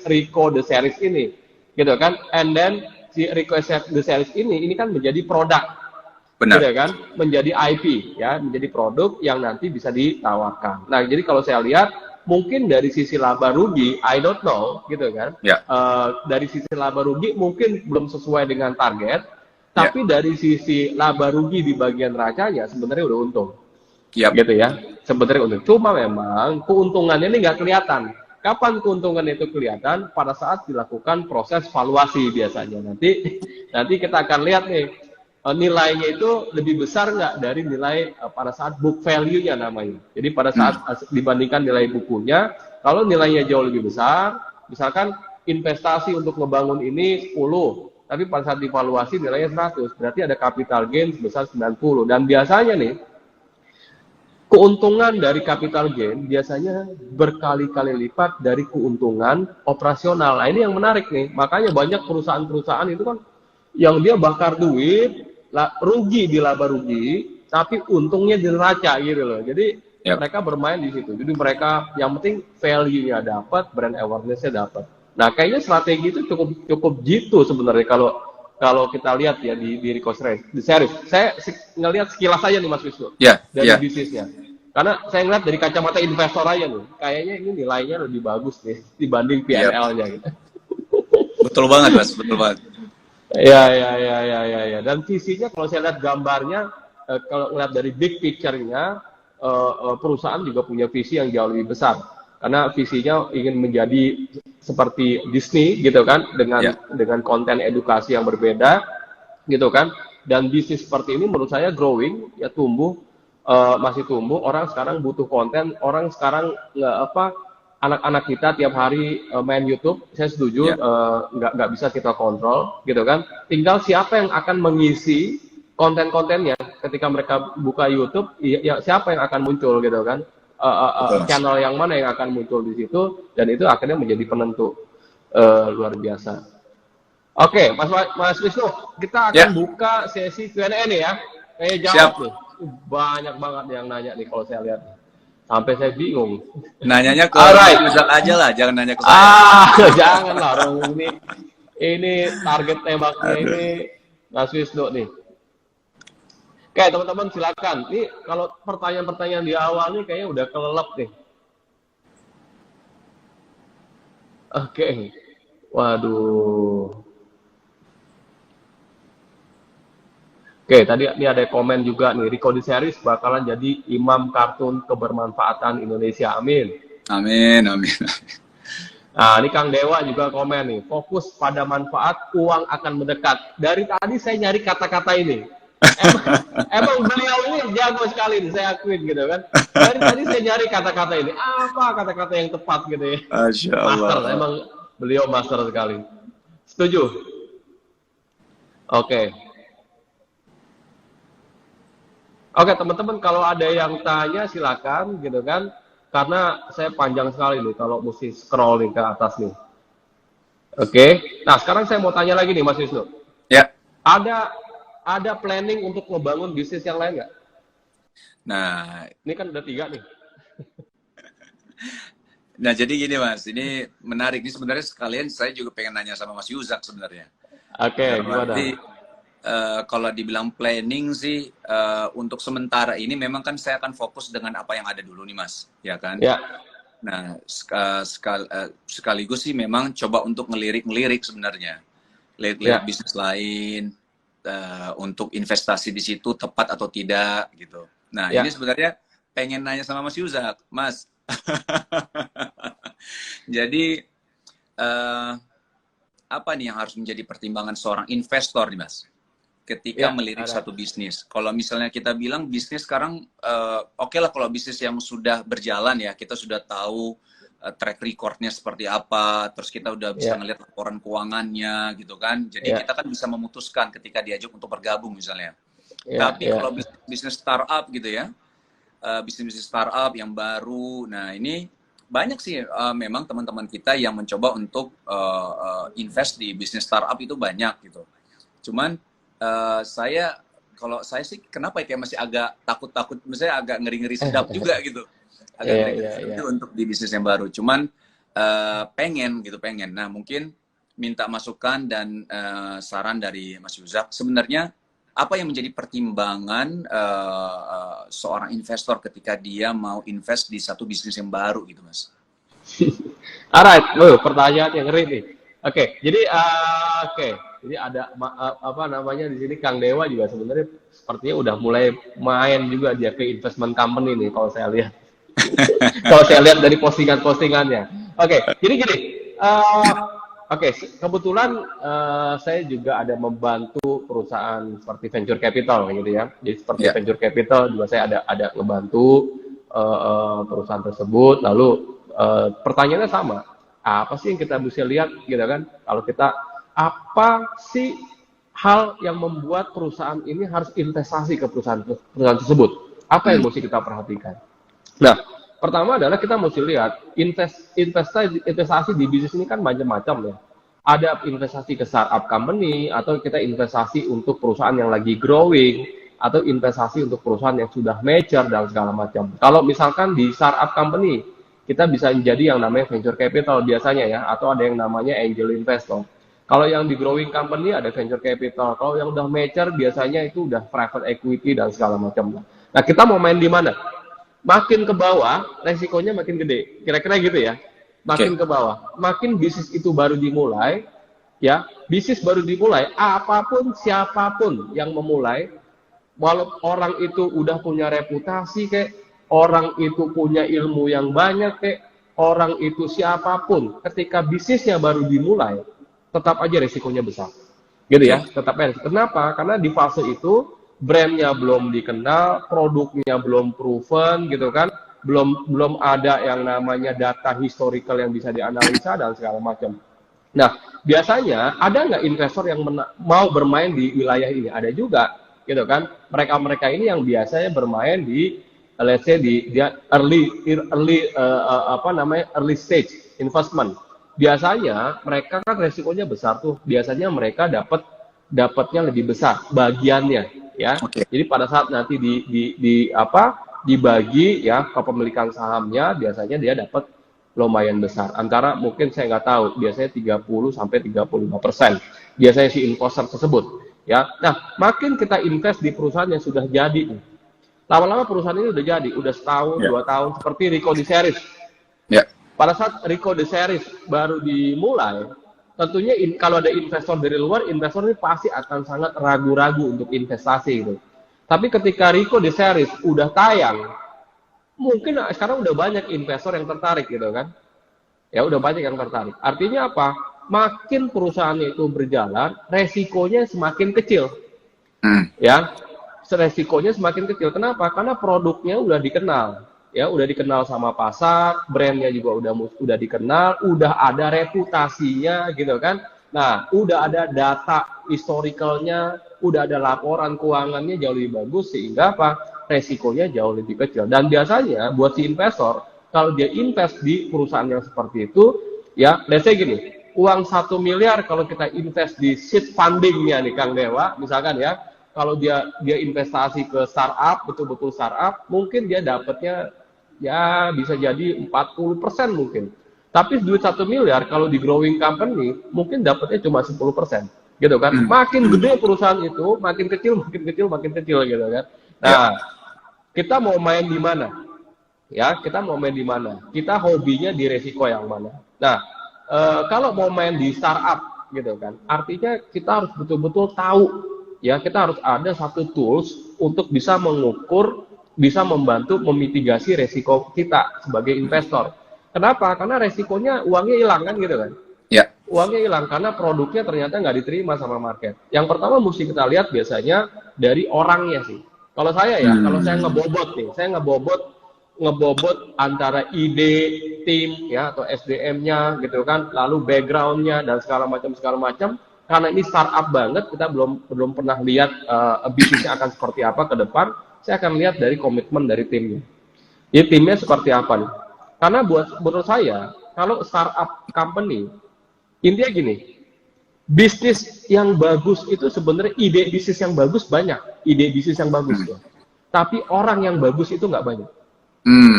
Rico the series ini, gitu kan? And then si Rico the series ini kan menjadi produk, benar, gitu kan? Menjadi IP ya, menjadi produk yang nanti bisa ditawarkan. Nah, jadi kalau saya lihat mungkin dari sisi laba rugi, I don't know, gitu kan? Dari sisi laba rugi mungkin belum sesuai dengan target, tapi dari sisi laba rugi di bagian neracanya sebenarnya udah untung, gitu ya. Sebenarnya untung. Cuma memang keuntungannya ini nggak kelihatan. Kapan keuntungan itu kelihatan? Pada saat dilakukan proses valuasi biasanya. Nanti kita akan lihat nih, nilainya itu lebih besar nggak dari nilai pada saat book value-nya namanya. Jadi pada saat dibandingkan nilai bukunya, kalau nilainya jauh lebih besar, misalkan investasi untuk ngebangun ini 10, tapi pada saat divaluasi nilainya 100, berarti ada capital gain sebesar 90. Dan biasanya nih, keuntungan dari capital gain biasanya berkali-kali lipat dari keuntungan operasional. Nah, ini yang menarik nih. Makanya banyak perusahaan-perusahaan itu kan yang dia bakar duit, rugi di laba rugi, tapi untungnya di neraca gitu loh. Jadi mereka bermain di situ. Jadi mereka yang penting value-nya dapat, brand awareness-nya dapat. Nah, kayaknya strategi itu cukup jitu sebenarnya kalau kita lihat ya di Rico the series. Saya ngelihat sekilas aja nih Mas Wisnu dari bisnisnya. Karena saya ngeliat dari kacamata investor aja nih, kayaknya ini nilainya lebih bagus nih dibanding P&L-nya gitu. Betul banget, Mas. Betul banget. Ya. Dan visinya kalau saya lihat gambarnya, kalau ngeliat dari big picture-nya, perusahaan juga punya visi yang jauh lebih besar. Karena visinya ingin menjadi seperti Disney gitu kan, dengan konten edukasi yang berbeda gitu kan. Dan bisnis seperti ini menurut saya growing, ya masih tumbuh. Orang sekarang butuh konten, orang sekarang anak-anak kita tiap hari main YouTube, saya setuju, nggak bisa kita kontrol, gitu kan. Tinggal siapa yang akan mengisi konten-kontennya ketika mereka buka YouTube, ya siapa yang akan muncul, gitu kan. Channel yang mana yang akan muncul di situ, dan itu akhirnya menjadi penentu luar biasa. Oke, Mas Wisnu, kita akan buka sesi Q&A nih ya. Jawab nih. Banyak banget yang nanya nih kalau saya lihat. Sampai saya bingung. Nanyanya ke Rizal aja lah, jangan nanya ke saya. Jangan lah, orang Ini target tembaknya ini Mas Wisnu nih. Oke, teman-teman silakan. Nih kalau pertanyaan-pertanyaan di awal nih kayaknya udah kelelep nih. Oke. Waduh. Oke, tadi ini ada komen juga nih, Rico Series bakalan jadi imam kartun kebermanfaatan Indonesia. Amin. Amin, amin. Nah, ini Kang Dewa juga komen nih, fokus pada manfaat, uang akan mendekat. Dari tadi saya nyari kata-kata ini. Emang beliau ini jago sekali nih, saya akuin gitu kan. Dari tadi saya nyari kata-kata ini, apa kata-kata yang tepat gitu ya. Masya Allah. Master, emang beliau master sekali. Setuju? Oke. Oke, teman-teman, kalau ada yang tanya silakan gitu kan. Karena saya panjang sekali nih kalau mesti scroll nih ke atas nih. Oke. Nah, sekarang saya mau tanya lagi nih Mas Wisnu. Ya. Ada planning untuk ngebangun bisnis yang lain nggak? Nah, ini kan udah 3 nih. Nah, jadi gini Mas, ini menarik. Ini sebenarnya sekalian saya juga pengen nanya sama Mas Yuzak sebenarnya. Oke, gimana? Jadi, kalau dibilang planning sih, untuk sementara ini memang kan saya akan fokus dengan apa yang ada dulu nih Mas, ya kan? Ya. Nah, sekaligus sih memang coba untuk ngelirik sebenarnya. Lihat bisnis lain, untuk investasi di situ tepat atau tidak gitu. Nah, ini sebenarnya pengen nanya sama Mas Yuzak, Mas. Jadi apa nih yang harus menjadi pertimbangan seorang investor nih Mas ketika melirik satu bisnis? Kalau misalnya kita bilang bisnis sekarang oke lah kalau bisnis yang sudah berjalan ya, kita sudah tahu track recordnya seperti apa, terus kita udah bisa ngelihat laporan keuangannya gitu kan, jadi kita kan bisa memutuskan ketika diajak untuk bergabung misalnya. Tapi kalau bisnis startup gitu ya, bisnis startup yang baru, nah ini banyak sih memang teman-teman kita yang mencoba untuk invest di bisnis startup itu banyak gitu. Cuman kalau saya sih kenapa ya kayak masih agak takut-takut, misalnya agak ngeri-ngeri sedap juga gitu. Agak ngeri-ngeri sedap untuk di bisnis yang baru. Cuman pengen. Nah, mungkin minta masukan dan saran dari Mas Yuzak. Sebenarnya apa yang menjadi pertimbangan seorang investor ketika dia mau invest di satu bisnis yang baru gitu, Mas? Alright, pertanyaan yang ngeri nih. Oke, jadi jadi ada apa namanya di sini Kang Dewa juga sebenarnya sepertinya udah mulai main juga dia ke investment company nih kalau saya lihat. Kalau saya lihat dari postingan-postingannya. Oke, jadi gini. Kebetulan saya juga ada membantu perusahaan seperti venture capital gitu ya. Jadi seperti venture capital juga saya ada ngebantu perusahaan tersebut. Lalu pertanyaannya sama. Apa sih yang kita bisa lihat gitu kan? Kalau kita apa sih hal yang membuat perusahaan ini harus investasi ke perusahaan tersebut? Apa yang mesti kita perhatikan? Nah, pertama adalah kita mesti lihat investasi di bisnis ini kan macam-macam ya. Ada investasi ke startup company, atau kita investasi untuk perusahaan yang lagi growing, atau investasi untuk perusahaan yang sudah mature dan segala macam. Kalau misalkan di startup company, kita bisa menjadi yang namanya venture capital biasanya ya, atau ada yang namanya angel investor. Kalau yang di growing company ada venture capital, kalau yang udah mature biasanya itu udah private equity dan segala macam. Nah, kita mau main di mana? Makin ke bawah, resikonya makin gede. Kira-kira gitu ya. Makin ke bawah, makin bisnis itu baru dimulai, ya. Bisnis baru dimulai, apapun, siapapun yang memulai, walau orang itu udah punya reputasi, kayak orang itu punya ilmu yang banyak, kayak orang itu siapapun, ketika bisnisnya baru dimulai, tetap aja resikonya besar. Gitu ya, tetap aja. Kenapa? Karena di fase itu, brandnya belum dikenal, produknya belum proven gitu kan, belum ada yang namanya data historical yang bisa dianalisa dan segala macam. Nah, biasanya ada nggak investor yang mau bermain di wilayah ini? Ada juga, gitu kan? Mereka ini yang biasanya bermain di, let's say di early stage investment. Biasanya mereka kan resikonya besar tuh. Biasanya mereka dapatnya lebih besar bagiannya. Ya, jadi pada saat nanti dibagi ya kepemilikan sahamnya, biasanya dia dapat lumayan besar. Antara mungkin saya nggak tahu, biasanya 30-35%. Biasanya si investor tersebut. Ya, nah makin kita invest di perusahaan yang sudah jadi, lama-lama perusahaan ini udah jadi, udah setahun, 2 tahun, seperti Rico DeSeries. Pada saat Rico DeSeries baru dimulai, tentunya kalau ada investor dari luar, investor ini pasti akan sangat ragu-ragu untuk investasi gitu. Tapi ketika Rico DeSeries udah tayang, mungkin sekarang udah banyak investor yang tertarik gitu kan. Ya udah banyak yang tertarik. Artinya apa? Makin perusahaannya itu berjalan, resikonya semakin kecil. Ya, resikonya semakin kecil. Kenapa? Karena produknya udah dikenal. Ya, udah dikenal sama pasar, brandnya juga udah dikenal, udah ada reputasinya gitu kan. Nah, udah ada data historicalnya, udah ada laporan keuangannya jauh lebih bagus, sehingga apa? Resikonya jauh lebih kecil. Dan biasanya buat si investor, kalau dia invest di perusahaan yang seperti itu, ya, let's say gini, uang 1 miliar kalau kita invest di seed fundingnya nih Kang Dewa, misalkan ya, kalau dia investasi ke startup, betul-betul startup, mungkin dia dapatnya ya bisa jadi 40% mungkin. Tapi duit 1 miliar kalau di growing company, mungkin dapatnya cuma 10%. Gitu kan. Makin gede perusahaan itu, makin kecil gitu kan. Nah, kita mau main di mana? Ya, kita mau main di mana? Kita hobinya di resiko yang mana? Nah, kalau mau main di startup gitu kan, artinya kita harus betul-betul tahu, ya kita harus ada satu tools untuk bisa mengukur, bisa membantu memitigasi resiko kita sebagai investor. Kenapa? Karena resikonya uangnya hilang kan gitu kan. Ya. Uangnya hilang karena produknya ternyata nggak diterima sama market. Yang pertama mesti kita lihat biasanya dari orangnya sih. Kalau saya ya, kalau saya ngebobot nih, saya ngebobot antara ide tim ya atau SDM-nya gitu kan, lalu background-nya dan segala macam. Karena ini startup banget, kita belum pernah lihat bisnisnya akan seperti apa ke depan. Saya akan lihat dari komitmen dari timnya. Jadi timnya seperti apa nih? Karena menurut saya kalau startup company intinya gini, bisnis yang bagus itu sebenarnya ide bisnis yang bagus banyak, ide bisnis yang bagus ya. Tapi orang yang bagus itu nggak banyak.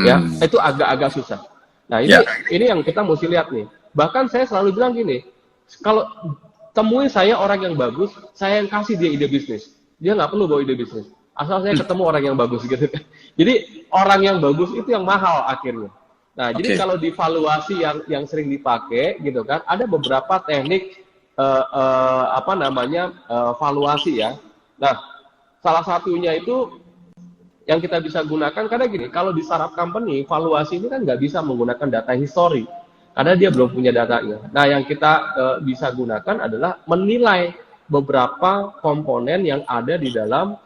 Ya, itu agak-agak susah. Nah, ini yang kita mesti lihat nih. Bahkan saya selalu bilang gini, kalau temuin saya orang yang bagus, saya yang kasih dia ide bisnis. Dia nggak perlu bawa ide bisnis. Asal saya ketemu orang yang bagus gitu. Jadi orang yang bagus itu yang mahal akhirnya. Nah, jadi kalau di valuasi yang sering dipakai gitu kan, ada beberapa teknik valuasi ya. Nah, salah satunya itu yang kita bisa gunakan, karena gini, kalau di startup company, valuasi ini kan nggak bisa menggunakan data histori, karena dia belum punya datanya. Nah, yang kita bisa gunakan adalah menilai beberapa komponen yang ada di dalam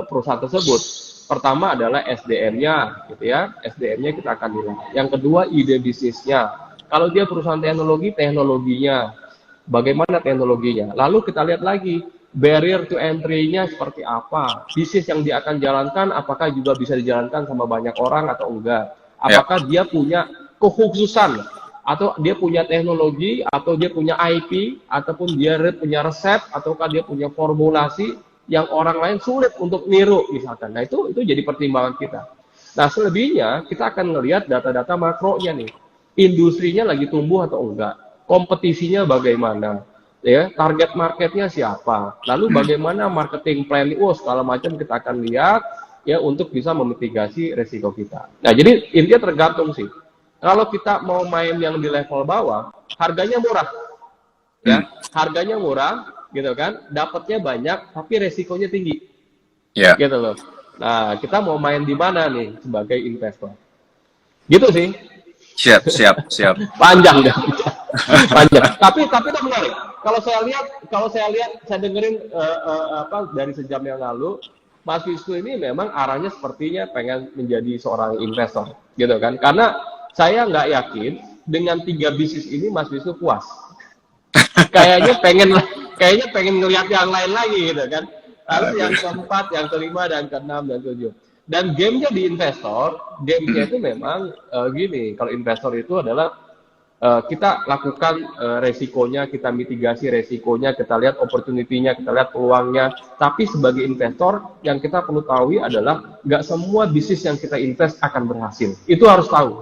perusahaan tersebut. Pertama adalah SDM-nya, gitu ya. SDM-nya kita akan nilai. Yang kedua, ide bisnisnya. Kalau dia perusahaan teknologi, teknologinya. Bagaimana teknologinya? Lalu kita lihat lagi, barrier to entry-nya seperti apa? Bisnis yang dia akan jalankan, apakah juga bisa dijalankan sama banyak orang atau enggak? Apakah dia punya kekhususan, atau dia punya teknologi, atau dia punya IP, ataupun dia punya resep, ataukah dia punya formulasi yang orang lain sulit untuk niru misalkan. Nah, itu jadi pertimbangan kita. Nah, selebihnya kita akan melihat data-data makronya nih. Industrinya lagi tumbuh atau enggak? Kompetisinya bagaimana? Ya, target marketnya siapa? Lalu bagaimana marketing plan? Segala macam kita akan lihat ya untuk bisa memitigasi resiko kita. Nah, jadi intinya tergantung sih. Kalau kita mau main yang di level bawah, harganya murah. Ya, harganya murah gitu kan, dapatnya banyak tapi resikonya tinggi. Gitu loh. Nah, kita mau main di mana nih sebagai investor? Gitu sih. Siap. Panjang dah. Panjang. Tapi itu menarik. Kalau saya lihat, saya dengerin dari sejam yang lalu, Mas Wisnu ini memang arahnya sepertinya pengen menjadi seorang investor, gitu kan? Karena saya nggak yakin dengan 3 bisnis ini Mas Wisnu puas. Kayaknya pengen ngelihat yang lain lagi gitu kan. Harus yang keempat, yang kelima, dan keenam, dan ketujuh. Dan gamenya di investor, gamenya itu memang gini, kalau investor itu adalah kita lakukan resikonya, kita mitigasi resikonya, kita lihat opportunity-nya, kita lihat peluangnya. Tapi sebagai investor, yang kita perlu tahu adalah nggak semua bisnis yang kita invest akan berhasil. Itu harus tahu.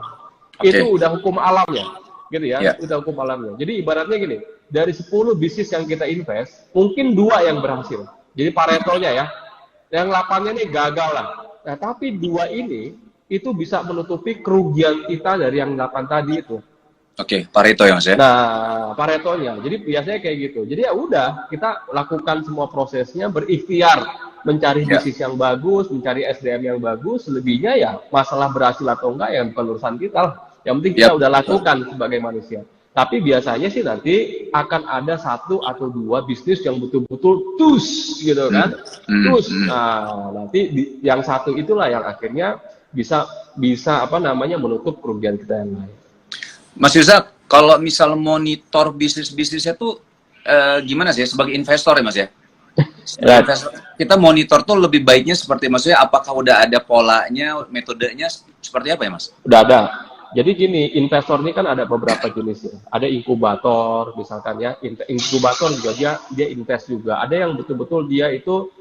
Itu udah hukum alamnya, gitu ya. Yeah. Udah hukum alamnya. Jadi ibaratnya gini, dari 10 bisnis yang kita invest, mungkin 2 yang berhasil. Jadi Paretonya ya, yang 8-nya nih gagal lah. Nah, tapi 2 ini itu bisa menutupi kerugian kita dari yang 8 tadi itu. Oke, Pareto ya Mas ya. Nah, Paretonya. Jadi biasanya kayak gitu. Jadi ya udah, kita lakukan semua prosesnya, berikhtiar mencari bisnis yang bagus, mencari SDM yang bagus. Selebihnya ya masalah berhasil atau enggak ya bukan urusan kita lah. Yang penting kita udah lakukan sebagai manusia. Tapi biasanya sih nanti akan ada 1 atau 2 bisnis yang betul-betul tus gitu kan. Tus. Nah, nanti yang 1 itulah yang akhirnya bisa apa namanya menutup kerugian kita yang lain. Mas Yusak, kalau misal monitor bisnisnya tuh gimana sih sebagai investor ya Mas ya? Investor, kita monitor tuh lebih baiknya seperti maksudnya apakah udah ada polanya, metodenya seperti apa ya Mas? Udah ada. Jadi gini, investor ini kan ada beberapa jenis ya. Ada inkubator misalkan ya, inkubator juga dia invest juga. Ada yang betul-betul dia itu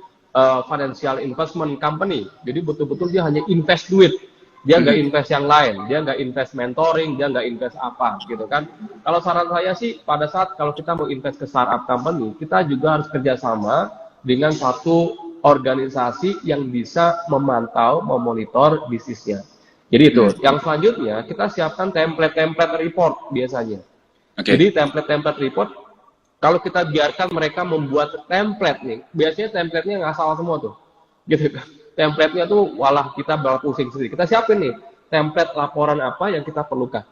financial investment company. Jadi betul-betul dia hanya invest duit. Dia nggak invest yang lain, dia nggak invest mentoring, dia nggak invest apa gitu kan. Kalau saran saya sih pada saat kalau kita mau invest ke startup company, kita juga harus kerjasama dengan satu organisasi yang bisa memantau, memonitor bisnisnya. Jadi itu. Yang selanjutnya kita siapkan template report biasanya. Jadi template report, kalau kita biarkan mereka membuat template nih, biasanya template-nya ngasal semua tuh, gitu kan. Template-nya tuh walah kita bakal pusing sendiri. Kita siapin nih template laporan apa yang kita perlukan,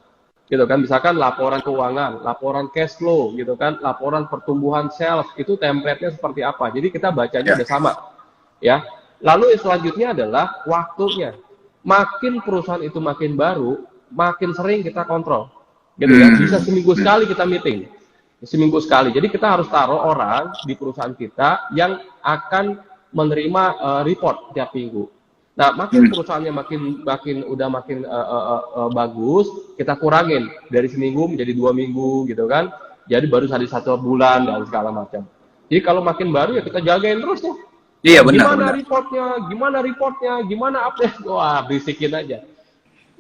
gitu kan. Misalkan laporan keuangan, laporan cash flow, gitu kan, laporan pertumbuhan sales, itu template-nya seperti apa. Jadi kita bacanya udah sama, ya. Lalu yang selanjutnya adalah waktunya. Makin perusahaan itu makin baru, makin sering kita kontrol, gitu ya. Bisa seminggu sekali kita meeting, seminggu sekali. Jadi kita harus taruh orang di perusahaan kita yang akan menerima report tiap minggu. Nah, makin perusahaannya makin bagus, kita kurangin dari seminggu menjadi 2 minggu gitu kan. Jadi baru hari 1 bulan dan segala macam. Jadi kalau makin baru ya kita jagain terus tuh. Iya benar. Gimana reportnya, gimana update? Wah, bisikin aja.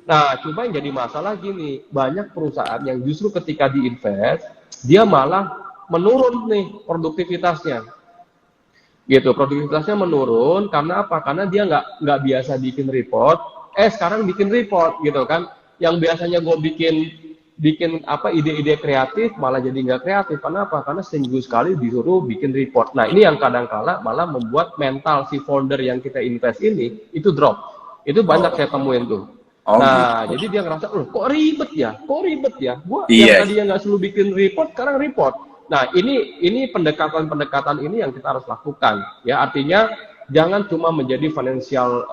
Nah, cuma yang jadi masalah gini, banyak perusahaan yang justru ketika diinvest, dia malah menurun nih produktivitasnya. Gitu, produktivitasnya menurun karena apa? Karena dia nggak biasa bikin report, sekarang bikin report gitu kan. Yang biasanya gue bikin apa ide-ide kreatif malah jadi nggak kreatif. Karena apa? Karena seminggu sekali disuruh bikin report. Nah ini yang kadang-kala malah membuat mental si founder yang kita invest ini itu drop. Itu banyak saya temuin tuh. Nah jadi dia ngerasa, kok ribet ya? Gue yang tadinya nggak selalu bikin report, sekarang report. Nah, ini pendekatan ini yang kita harus lakukan. Ya, artinya jangan cuma menjadi financial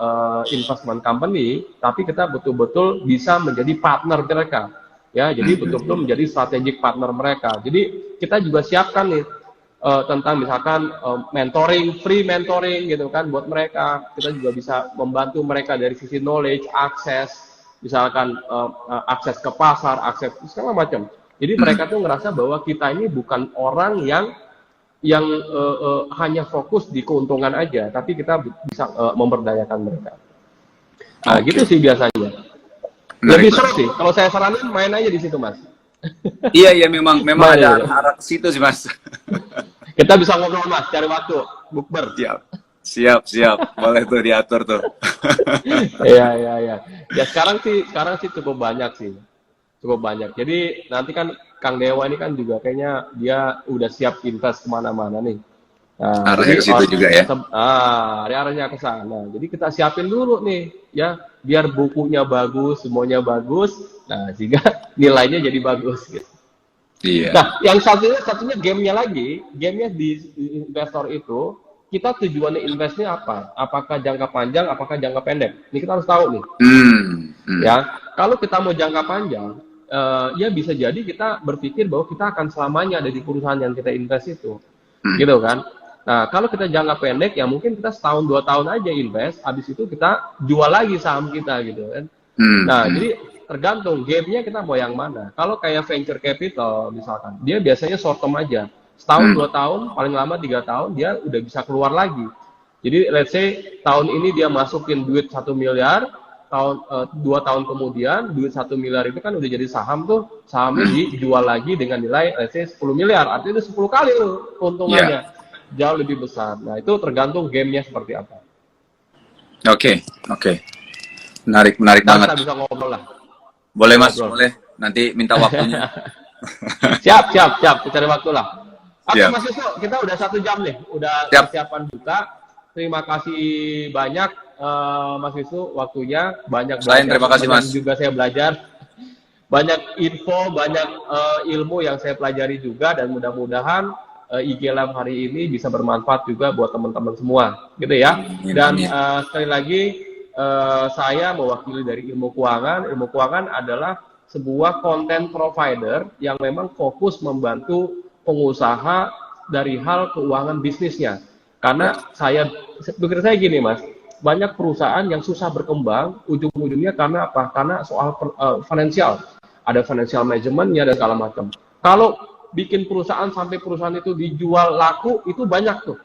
investment company, tapi kita betul-betul bisa menjadi partner mereka. Ya, jadi betul-betul menjadi strategic partner mereka. Jadi kita juga siapkan nih tentang misalkan mentoring, free mentoring gitu kan buat mereka. Kita juga bisa membantu mereka dari sisi knowledge, akses, misalkan akses ke pasar, akses segala macam. Jadi mereka tuh ngerasa bahwa kita ini bukan orang yang hanya fokus di keuntungan aja, tapi kita bisa memberdayakan mereka. Nah, gitu sih biasanya. Lebih seru sih. Kalau saya saranin main aja di situ, Mas. Iya, memang ada arah ke situ sih, Mas. Kita bisa ngobrol, Mas, cari waktu bukber. Siap. Boleh tuh diatur tuh. Iya. Ya sekarang sih cukup banyak sih. Jadi nanti kan Kang Dewa ini kan juga kayaknya dia udah siap invest kemana-mana nih. Nah, arahnya ke situ juga ya? Arahnya ke sana. Jadi kita siapin dulu nih, ya, biar bukunya bagus, semuanya bagus. Nah, sehingga nilainya jadi bagus gitu. Iya. Nah, yang satunya gamenya di investor itu, kita tujuannya investnya apa? Apakah jangka panjang, apakah jangka pendek? Ini kita harus tahu nih. Ya, kalau kita mau jangka panjang, ya bisa jadi kita berpikir bahwa kita akan selamanya ada di perusahaan yang kita invest itu, gitu kan? Nah, kalau kita jangka pendek, ya mungkin kita 1-2 tahun aja invest, habis itu kita jual lagi saham kita, gitu kan? Nah, jadi tergantung gamenya kita mau yang mana. Kalau kayak venture capital misalkan, dia biasanya short term aja, 1-2 tahun, paling lama 3 tahun, dia udah bisa keluar lagi. Jadi let's say tahun ini dia masukin duit 1 miliar, 2 tahun kemudian duit 1 miliar itu kan udah jadi saham tuh, sahamnya dijual lagi dengan nilai let's say 10 miliar, artinya itu 10 kali loh keuntungannya. Jauh lebih besar. Nah, itu tergantung gamenya seperti apa. Oke. Menarik Dan banget. kita bisa ngobrol lah. Boleh Mas, boleh. Nanti minta waktunya. Siap. Kita cari waktu lah. Oke, Siap. Mas Yusuf, kita udah 1 jam nih. Udah Siap. persiapan buka. Terima kasih banyak, Mas Yusuf, waktunya. Banyak Terima kasih, Mas. juga saya belajar. Banyak info, banyak ilmu yang saya pelajari juga. Dan mudah-mudahan IG Live hari ini bisa bermanfaat juga buat teman-teman semua. Gitu ya. Dan sekali lagi, saya mewakili dari Ilmu Keuangan. Ilmu Keuangan adalah sebuah content provider yang memang fokus membantu pengusaha dari hal keuangan bisnisnya. Karena pikir saya gini Mas, banyak perusahaan yang susah berkembang, ujung-ujungnya karena apa? Karena soal finansial. Ada financial management-nya dan segala macam. Kalau bikin perusahaan sampai perusahaan itu dijual laku, itu banyak tuh.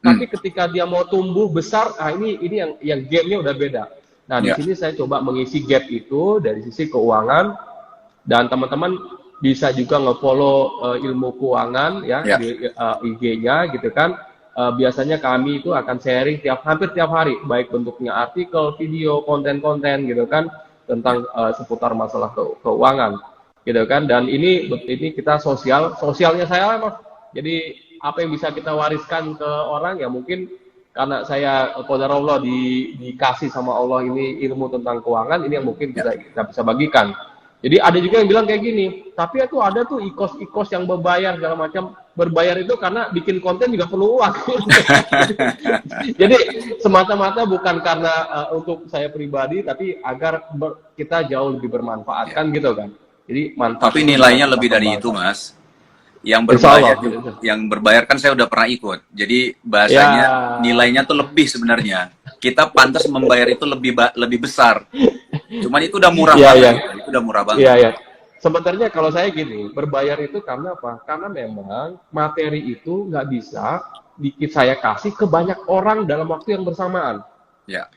Tapi ketika dia mau tumbuh besar, ini yang game-nya udah beda. Nah, di sini saya coba mengisi gap itu dari sisi keuangan, dan teman-teman bisa juga nge-follow Ilmu Keuangan ya di IG-nya gitu kan. Biasanya kami itu akan sharing hampir tiap hari, baik bentuknya artikel, video, konten-konten gitu kan tentang seputar masalah keuangan gitu kan. Dan ini kita sosialnya saya Mas. Jadi apa yang bisa kita wariskan ke orang ya mungkin karena saya qadarullah dikasih sama Allah ini ilmu tentang keuangan, ini yang mungkin kita bisa bagikan. Jadi ada juga yang bilang kayak gini, tapi itu ada tuh ikos yang berbayar segala macam. Berbayar itu karena bikin konten juga perlu uang. Jadi semata-mata bukan karena untuk saya pribadi, tapi agar kita jauh lebih bermanfaat kan gitu kan. Jadi manfaat. Tapi nilainya lebih dari itu Mas. Yang berbayar kan saya udah pernah ikut. Jadi bahasanya nilainya tuh lebih sebenarnya. Kita pantas membayar itu lebih besar. Cuman itu udah murah banget. Itu udah murah banget. Iya. Sebenarnya kalau saya gini, berbayar itu karena apa? Karena memang materi itu nggak bisa saya kasih ke banyak orang dalam waktu yang bersamaan. Ya.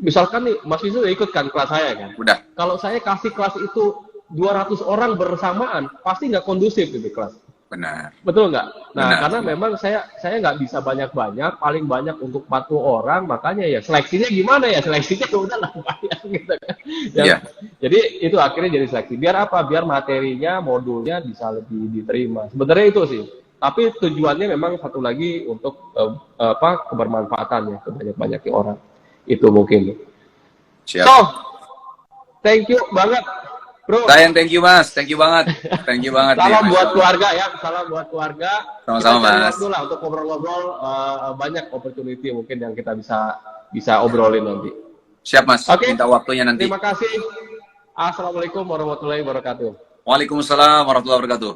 Misalkan nih, Mas Yusuf udah ikut kan kelas saya kan? Udah. Kalau saya kasih kelas itu 200 orang bersamaan, pasti nggak kondusif gitu kelas. Benar. Betul nggak? Nah, Benar. karena memang saya nggak bisa banyak-banyak, paling banyak untuk 40 orang, makanya ya seleksinya gimana ya? Seleksinya udah lah banyak gitu kan. Jadi itu akhirnya jadi seleksi. Biar apa? Biar materinya, modulnya bisa lebih diterima. Sebenarnya itu sih. Tapi tujuannya memang satu lagi untuk kebermanfaatan ya ke banyak-banyaknya orang. Itu mungkin. Siap. So, thank you banget. Bro, Dayan, thank you Mas, thank you banget. Salam buat keluarga ya, salam buat keluarga. Sama-sama Mas. Mas. Waktu lah untuk ngobrol-ngobrol, banyak opportunity mungkin yang kita bisa obrolin nanti. Siap Mas, minta waktunya nanti. Terima kasih. Assalamualaikum warahmatullahi wabarakatuh. Waalaikumsalam warahmatullahi wabarakatuh.